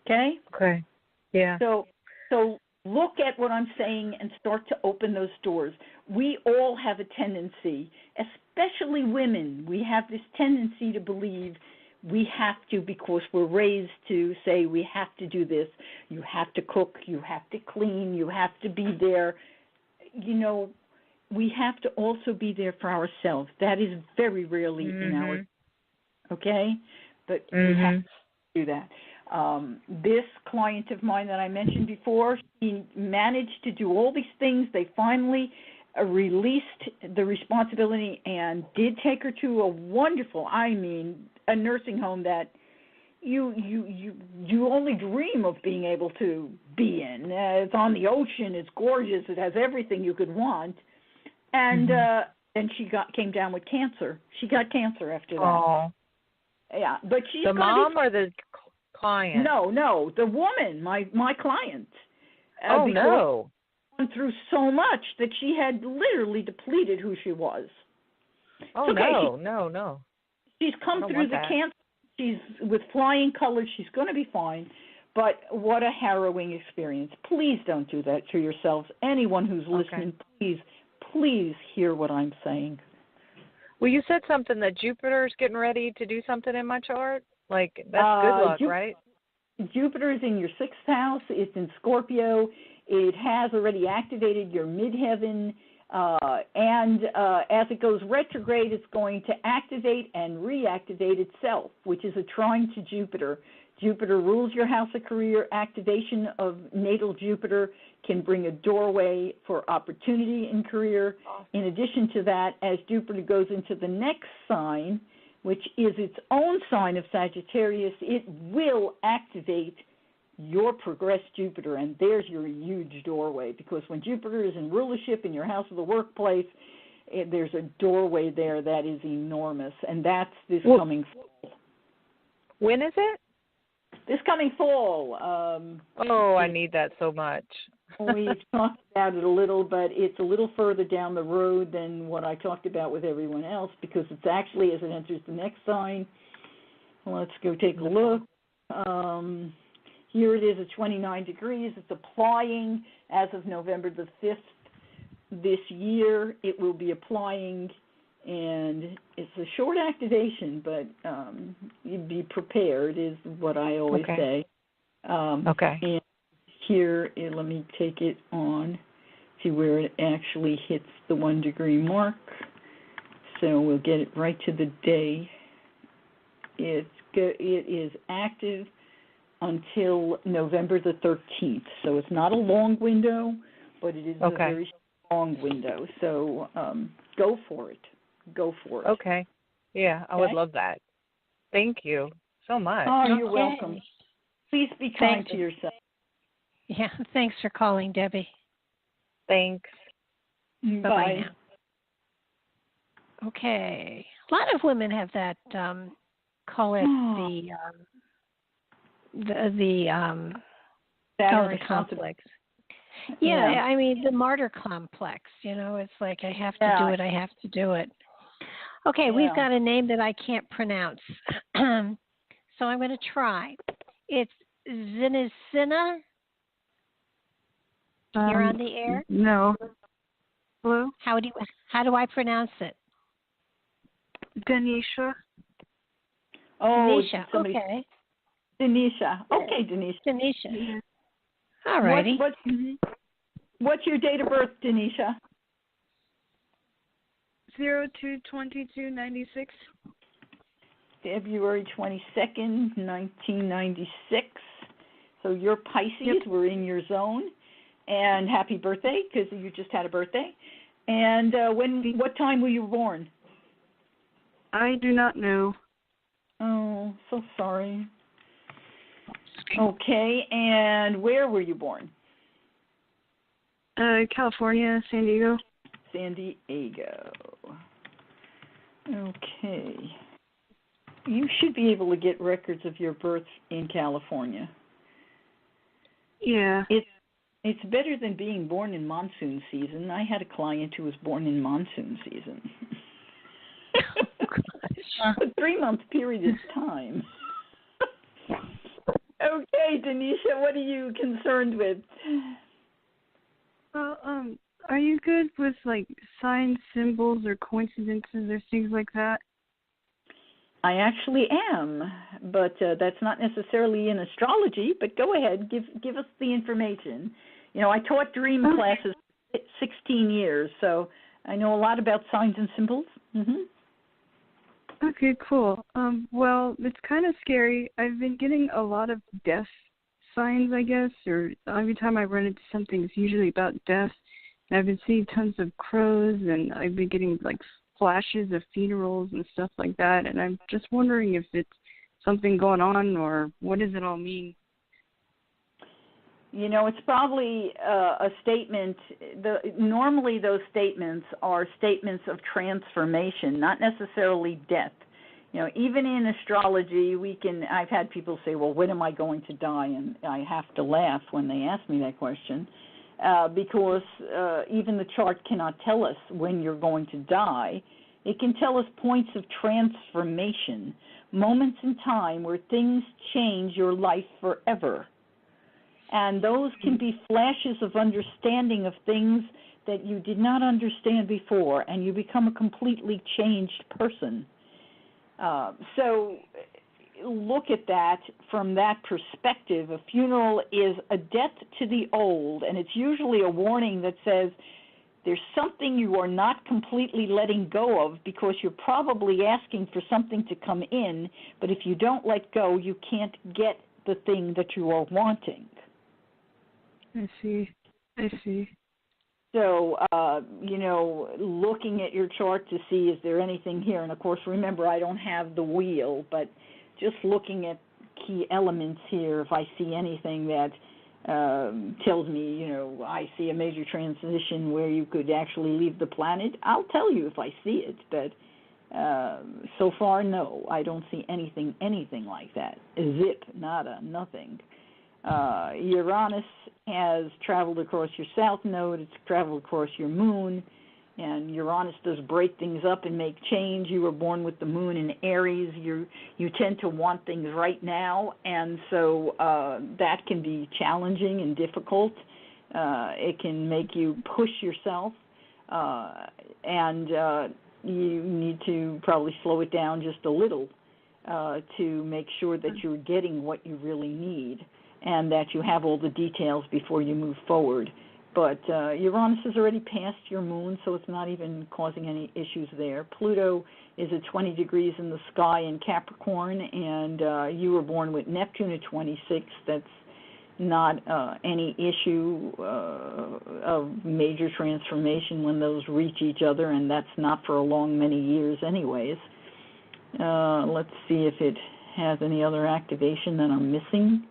Okay? Okay. Yeah. So look at what I'm saying and start to open those doors. We all have a tendency, especially women, we have this tendency to believe we have to, because we're raised to say we have to do this. You have to cook, you have to clean, you have to be there. You know, we have to also be there for ourselves. That is very rarely in our, okay? But we have to do that. This client of mine that I mentioned before, he managed to do all these things. They finally released the responsibility and did take her to a wonderful, a nursing home that you only dream of being able to be in. It's on the ocean. It's gorgeous. It has everything you could want. And then she came down with cancer. She got cancer after that. Oh. Yeah, but she's the mom or the client? No, the woman, my client. No. Gone through so much that she had literally depleted who she was. Oh, okay, no. She's come through the cancer. She's with flying colors. She's going to be fine. But what a harrowing experience. Please don't do that to yourselves. Anyone who's listening, please hear what I'm saying. Well, you said something that Jupiter's getting ready to do something in my chart. Like, that's good luck, right? Jupiter is in your 6th house. It's in Scorpio. It has already activated your midheaven. And as it goes retrograde, it's going to activate and reactivate itself, which is a trine to Jupiter. Jupiter rules your house of career. Activation of natal Jupiter can bring a doorway for opportunity in career. In addition to that, as Jupiter goes into the next sign, which is its own sign of Sagittarius, it will activate your progressed Jupiter, and there's your huge doorway, because when Jupiter is in rulership in your house of the workplace, there's a doorway there that is enormous, and that's this coming fall. When is it? This coming fall. I need that so much. We've talked about it a little, but it's a little further down the road than what I talked about with everyone else, because it's actually, as it enters the next sign, let's go take a look. Here it is at 29 degrees. It's applying as of November the 5th this year. It will be applying, and it's a short activation, but you'd be prepared is what I always say. And here, let me take it on, see where it actually hits the 1 degree mark. So we'll get it right to the day. It is active until November the 13th. So it's not a long window, but it is a very long window. So go for it. Go for it. Okay. Yeah, I would love that. Thank you so much. Oh, you're welcome. Please be kind to yourself. Yeah, thanks for calling, Debbie. Thanks. Bye-bye now. Okay. A lot of women have that, call it the complex. Yeah, I mean, the martyr complex, it's like I have to do it, I have to do it. Okay, we've got a name that I can't pronounce, so I'm going to try. It's Zinizina. You're on the air? No. Hello? How do I pronounce it? Denisha. Oh, Denisha. Okay. Denisha. Okay, Denisha. Denisha. All righty. What's your date of birth, Denisha? 02/22/96. February 22nd, 1996. So you're Pisces. We're in your zone. And happy birthday, because you just had a birthday. And what time were you born? I do not know. Oh, so sorry. Okay, and where were you born? California, San Diego. San Diego. Okay. You should be able to get records of your birth in California. Yeah. It's better than being born in monsoon season. I had a client who was born in monsoon season. A 3-month period of time. Okay, Denisha, what are you concerned with? Well, are you good with like signs, symbols, or coincidences, or things like that? I actually am, but that's not necessarily in astrology. But go ahead, give us the information. I taught dream classes 16 years, so I know a lot about signs and symbols. Okay, cool. Well, it's kind of scary. I've been getting a lot of death signs, I guess, or every time I run into something, it's usually about death. And I've been seeing tons of crows, and I've been getting like flashes of funerals and stuff like that. And I'm just wondering if it's something going on, or what does it all mean? It's probably a statement. Normally those statements are statements of transformation, not necessarily death. Even in astrology, I've had people say, well, when am I going to die? And I have to laugh when they ask me that question, because even the chart cannot tell us when you're going to die. It can tell us points of transformation, moments in time where things change your life forever. And those can be flashes of understanding of things that you did not understand before, and you become a completely changed person. So look at that from that perspective. A funeral is a death to the old, and it's usually a warning that says there's something you are not completely letting go of, because you're probably asking for something to come in, but if you don't let go, you can't get the thing that you are wanting. I see. So, looking at your chart to see is there anything here. And, of course, remember, I don't have the wheel, but just looking at key elements here, if I see anything that tells me, I see a major transition where you could actually leave the planet, I'll tell you if I see it. But so far, no, I don't see anything like that. Zip, nada, nothing. Uranus has traveled across your south node. It's traveled across your moon. And Uranus does break things up and make change. You were born with the moon in Aries. You tend to want things right now, and so that can be challenging and difficult. It can make you push yourself, and you need to probably slow it down just a little to make sure that you're getting what you really need and that you have all the details before you move forward. But Uranus has already passed your moon, so it's not even causing any issues there. Pluto is at 20 degrees in the sky in Capricorn, and you were born with Neptune at 26. That's not any issue of major transformation when those reach each other, and that's not for a long many years anyways. Let's see if it has any other activation that I'm missing.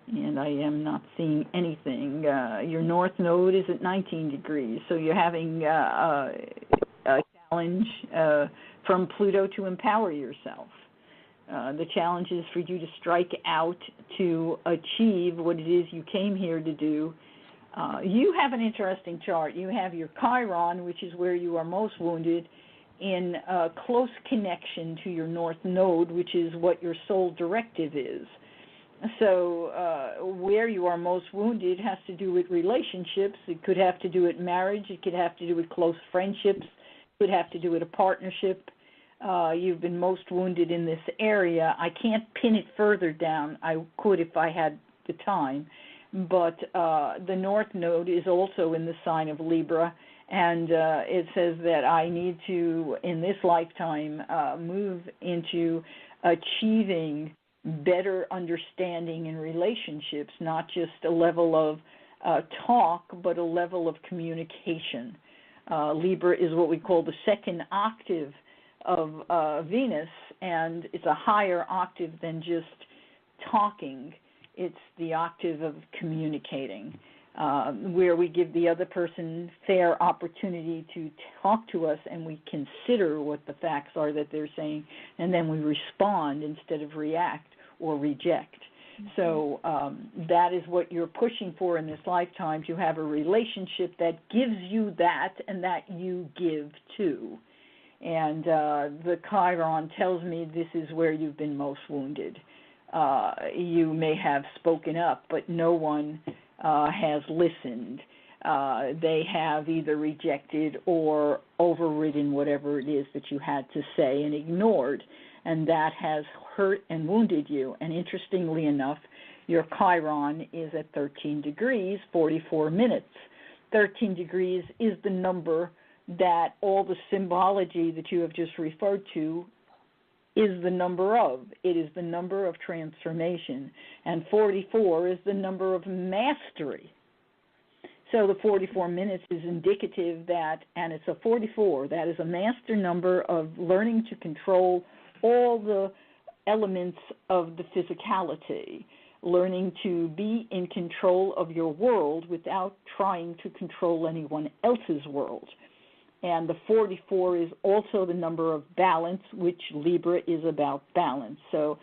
And I am not seeing anything. Your north node is at 19 degrees, so you're having a challenge from Pluto to empower yourself. The challenge is for you to strike out to achieve what it is you came here to do. You have an interesting chart. You have your Chiron, which is where you are most wounded, in close connection to your north node, which is what your soul directive is. So where you are most wounded has to do with relationships. It could have to do with marriage. It could have to do with close friendships. It could have to do with a partnership. You've been most wounded in this area. I can't pin it further down. I could if I had the time. But the North Node is also in the sign of Libra, and it says that I need to, in this lifetime, move into achieving better understanding in relationships, not just a level of talk, but a level of communication. Libra is what we call the second octave of Venus, and it's a higher octave than just talking. It's the octave of communicating, where we give the other person fair opportunity to talk to us, and we consider what the facts are that they're saying, and then we respond instead of react or reject. So that is what you're pushing for in this lifetime, to have a relationship that gives you that and that you give too. And the Chiron tells me this is where you've been most wounded. You may have spoken up, but no one has listened. They have either rejected or overridden whatever it is that you had to say and ignored, and that has hurt and wounded you. And interestingly enough, your Chiron is at 13 degrees, 44 minutes. 13 degrees is the number that all the symbology that you have just referred to is the number of. It is the number of transformation. And 44 is the number of mastery. So the 44 minutes is indicative that, and it's a 44, that is a master number of learning to control all the elements of the physicality, learning to be in control of your world without trying to control anyone else's world. And the 44 is also the number of balance, which Libra is about balance. So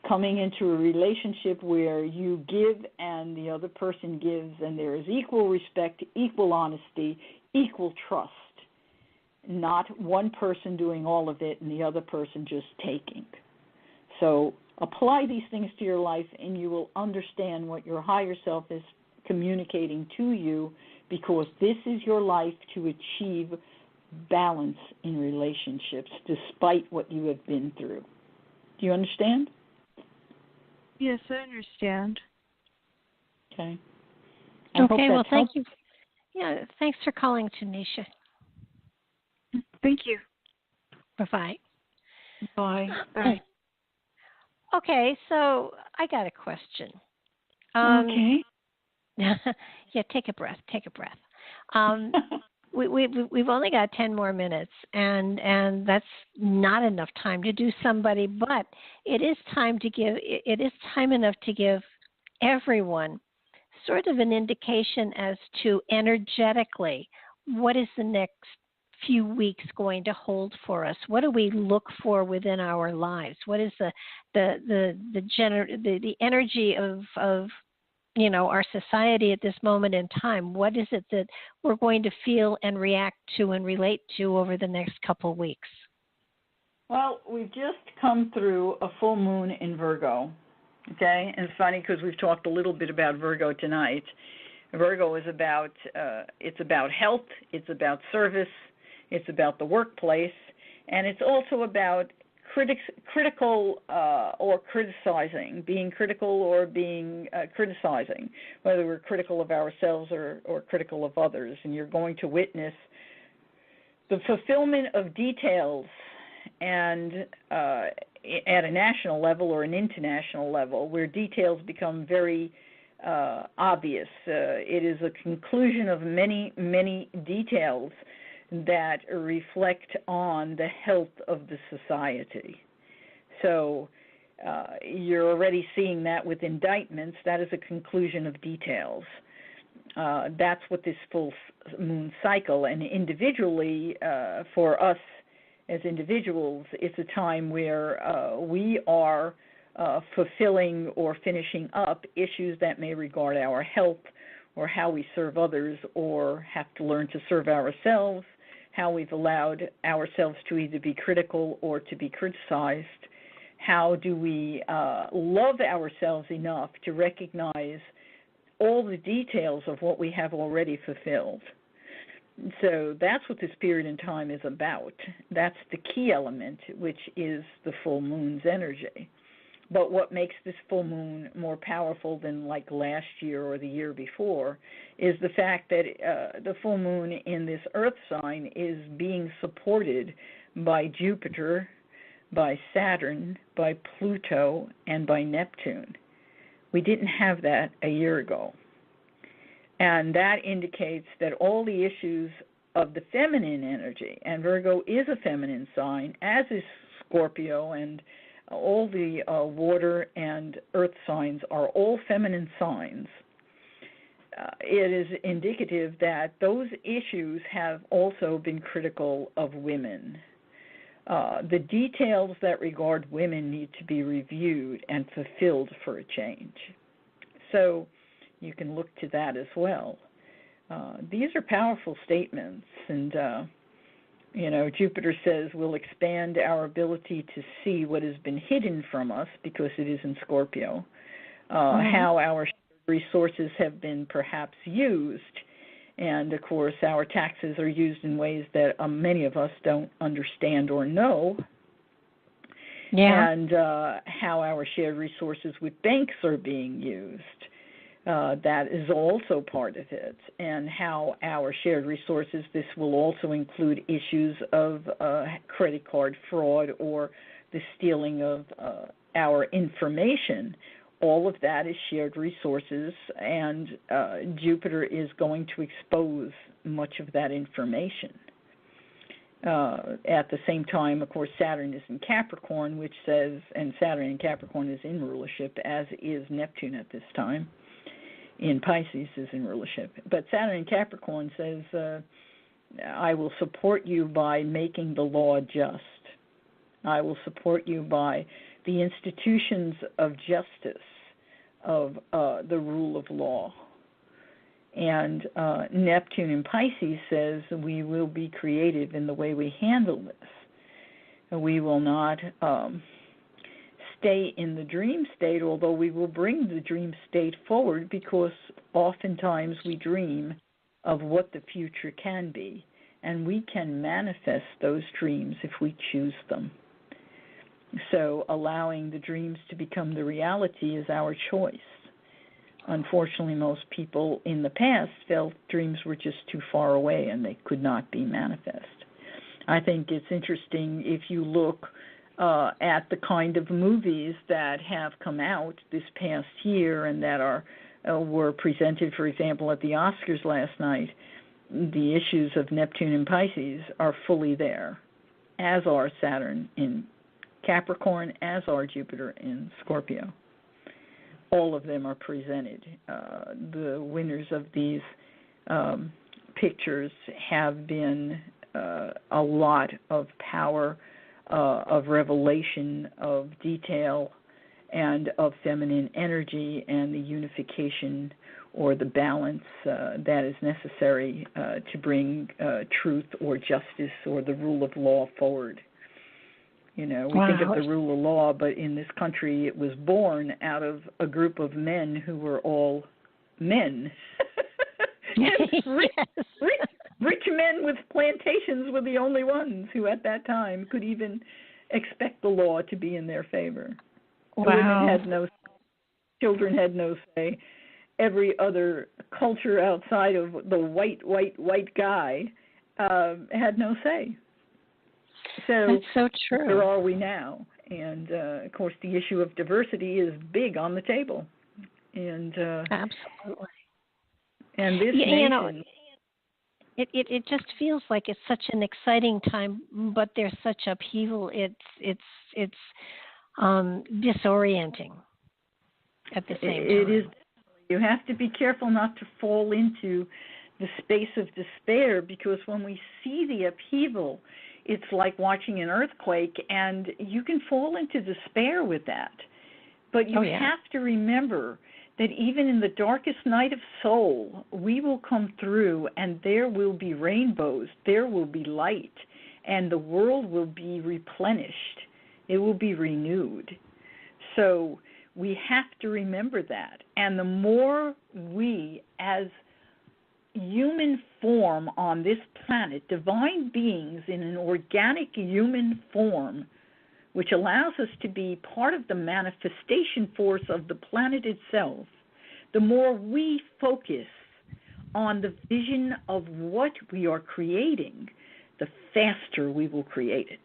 coming into a relationship where you give and the other person gives, and there is equal respect, equal honesty, equal trust, not one person doing all of it and the other person just taking. So apply these things to your life, and you will understand what your higher self is communicating to you, because this is your life to achieve balance in relationships despite what you have been through. Do you understand? Yes, I understand. Okay. Okay, well, thank you. Yeah, thanks for calling, Tanisha. Thank you. Bye-bye. Bye. Bye. Okay, so I got a question. Okay. Yeah, take a breath. Take a breath. We've only got 10 more minutes, and that's not enough time to do somebody, but it is time enough to give everyone sort of an indication as to energetically what is the next few weeks going to hold for us? What do we look for within our lives? What is the energy of our society at this moment in time? What is it that we're going to feel and react to and relate to over the next couple of weeks? Well, we've just come through a full moon in Virgo, okay? And it's funny because we've talked a little bit about Virgo tonight. Virgo is about, it's about health, it's about service, it's about the workplace, and it's also about critical or criticizing, being critical or being criticizing, whether we're critical of ourselves or critical of others. And you're going to witness the fulfillment of details and at a national level or an international level, where details become very obvious. It is a conclusion of many, many details that reflect on the health of the society. So you're already seeing that with indictments. That is a conclusion of details. That's what this full moon cycle, and individually for us as individuals, it's a time where we are fulfilling or finishing up issues that may regard our health or how we serve others or have to learn to serve ourselves, how we've allowed ourselves to either be critical or to be criticized. How do we love ourselves enough to recognize all the details of what we have already fulfilled? So that's what this period in time is about. That's the key element, which is the full moon's energy. But what makes this full moon more powerful than like last year or the year before is the fact that the full moon in this earth sign is being supported by Jupiter, by Saturn, by Pluto, and by Neptune. We didn't have that a year ago. And that indicates that all the issues of the feminine energy, and Virgo is a feminine sign, as is Scorpio, and all the water and earth signs are all feminine signs. It is indicative that those issues have also been critical of women. The details that regard women need to be reviewed and fulfilled for a change. So you can look to that as well. These are powerful statements, and Jupiter says we'll expand our ability to see what has been hidden from us because it is in Scorpio, how our resources have been perhaps used, and of course our taxes are used in ways that many of us don't understand or know, and how our shared resources with banks are being used. That is also part of it, and how our shared resources, this will also include issues of credit card fraud or the stealing of our information. All of that is shared resources, and Jupiter is going to expose much of that information. At the same time, of course, Saturn is in Capricorn, which says, and Saturn in Capricorn is in rulership, as is Neptune at this time. In Pisces is in rulership. But Saturn in Capricorn says, I will support you by making the law just. I will support you by the institutions of justice, of the rule of law. And Neptune in Pisces says we will be creative in the way we handle this. We will not stay in the dream state, although we will bring the dream state forward, because oftentimes we dream of what the future can be, and we can manifest those dreams if we choose them. So allowing the dreams to become the reality is our choice. Unfortunately, most people in the past felt dreams were just too far away and they could not be manifest. I think it's interesting if you look at the kind of movies that have come out this past year and that were presented, for example, at the Oscars last night. The issues of Neptune and Pisces are fully there, as are Saturn in Capricorn, as are Jupiter in Scorpio. all of them are presented. The winners of these pictures have been a lot of power, of revelation, of detail, and of feminine energy and the unification or the balance that is necessary to bring truth or justice or the rule of law forward. You know, we think of the rule of law, but in this country it was born out of a group of men who were all men. Rich men with plantations were the only ones who at that time could even expect the law to be in their favor. Women had no say. Children had no say. Every other culture outside of the white guy had no say. So that's so true. Where are we now? And of course, the issue of diversity is big on the table. And absolutely. And this nation, you know, it just feels like it's such an exciting time, but there's such upheaval. It's disorienting at the same time. It is. You have to be careful not to fall into the space of despair, because when we see the upheaval, it's like watching an earthquake, and you can fall into despair with that. But you have to remember that even in the darkest night of soul, we will come through, and there will be rainbows, there will be light, and the world will be replenished. It will be renewed. So we have to remember that. And the more we, as human form on this planet, divine beings in an organic human form, which allows us to be part of the manifestation force of the planet itself, the more we focus on the vision of what we are creating, the faster we will create it.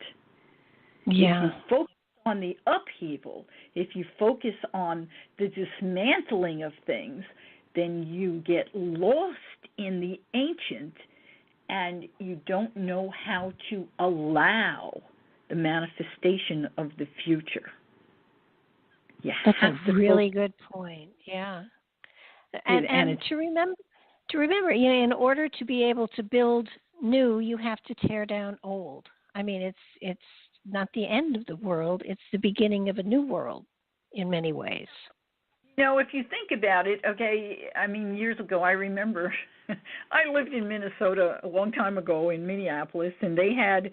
Yeah. If you focus on the upheaval, if you focus on the dismantling of things, then you get lost in the ancient and you don't know how to allow the manifestation of the future. That's a really good point. Yeah. And to remember, you know, in order to be able to build new, you have to tear down old. I mean, it's not the end of the world, it's the beginning of a new world in many ways. You know, if you think about it, okay, I mean, years ago, I remember I lived in Minnesota a long time ago in Minneapolis, and they had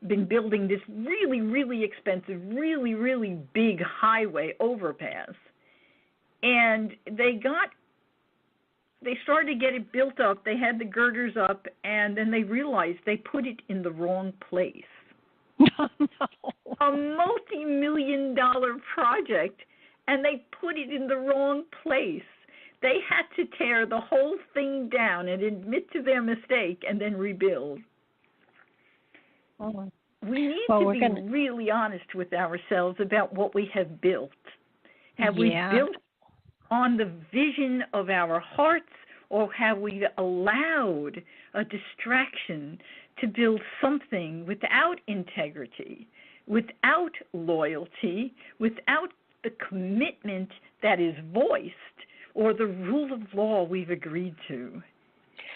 been building this really, really expensive, really, really big highway overpass. And they started to get it built up. They had the girders up, and then they realized they put it in the wrong place. Oh, no. A multi-million-dollar project, and they put it in the wrong place. They had to tear the whole thing down and admit to their mistake and then rebuild. Oh. We need to be really honest with ourselves about what we have built. Have we built on the vision of our hearts, or have we allowed a distraction to build something without integrity, without loyalty, without the commitment that is voiced, or the rule of law we've agreed to?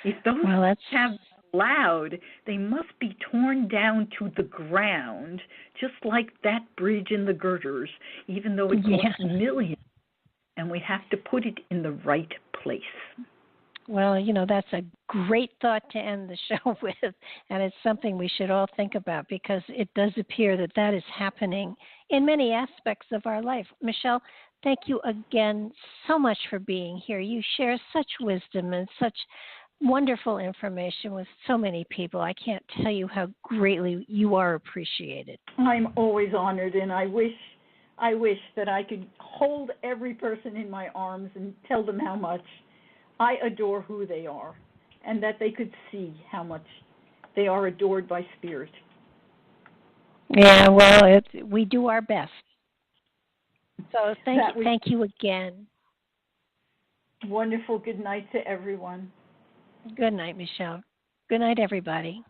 If those have allowed, they must be torn down to the ground, just like that bridge and the girders, even though it costs millions, and we have to put it in the right place. Well, you know, that's a great thought to end the show with, and it's something we should all think about, because it does appear that that is happening in many aspects of our life. Michele, thank you again so much for being here. You share such wisdom and such wonderful information with so many people. I can't tell you how greatly you are appreciated. I'm always honored, and I wish that I could hold every person in my arms and tell them how much I adore who they are, and that they could see how much they are adored by Spirit. Yeah, well, we do our best. So thank you again. Wonderful. Good night to everyone. Good night, Michele. Good night, everybody.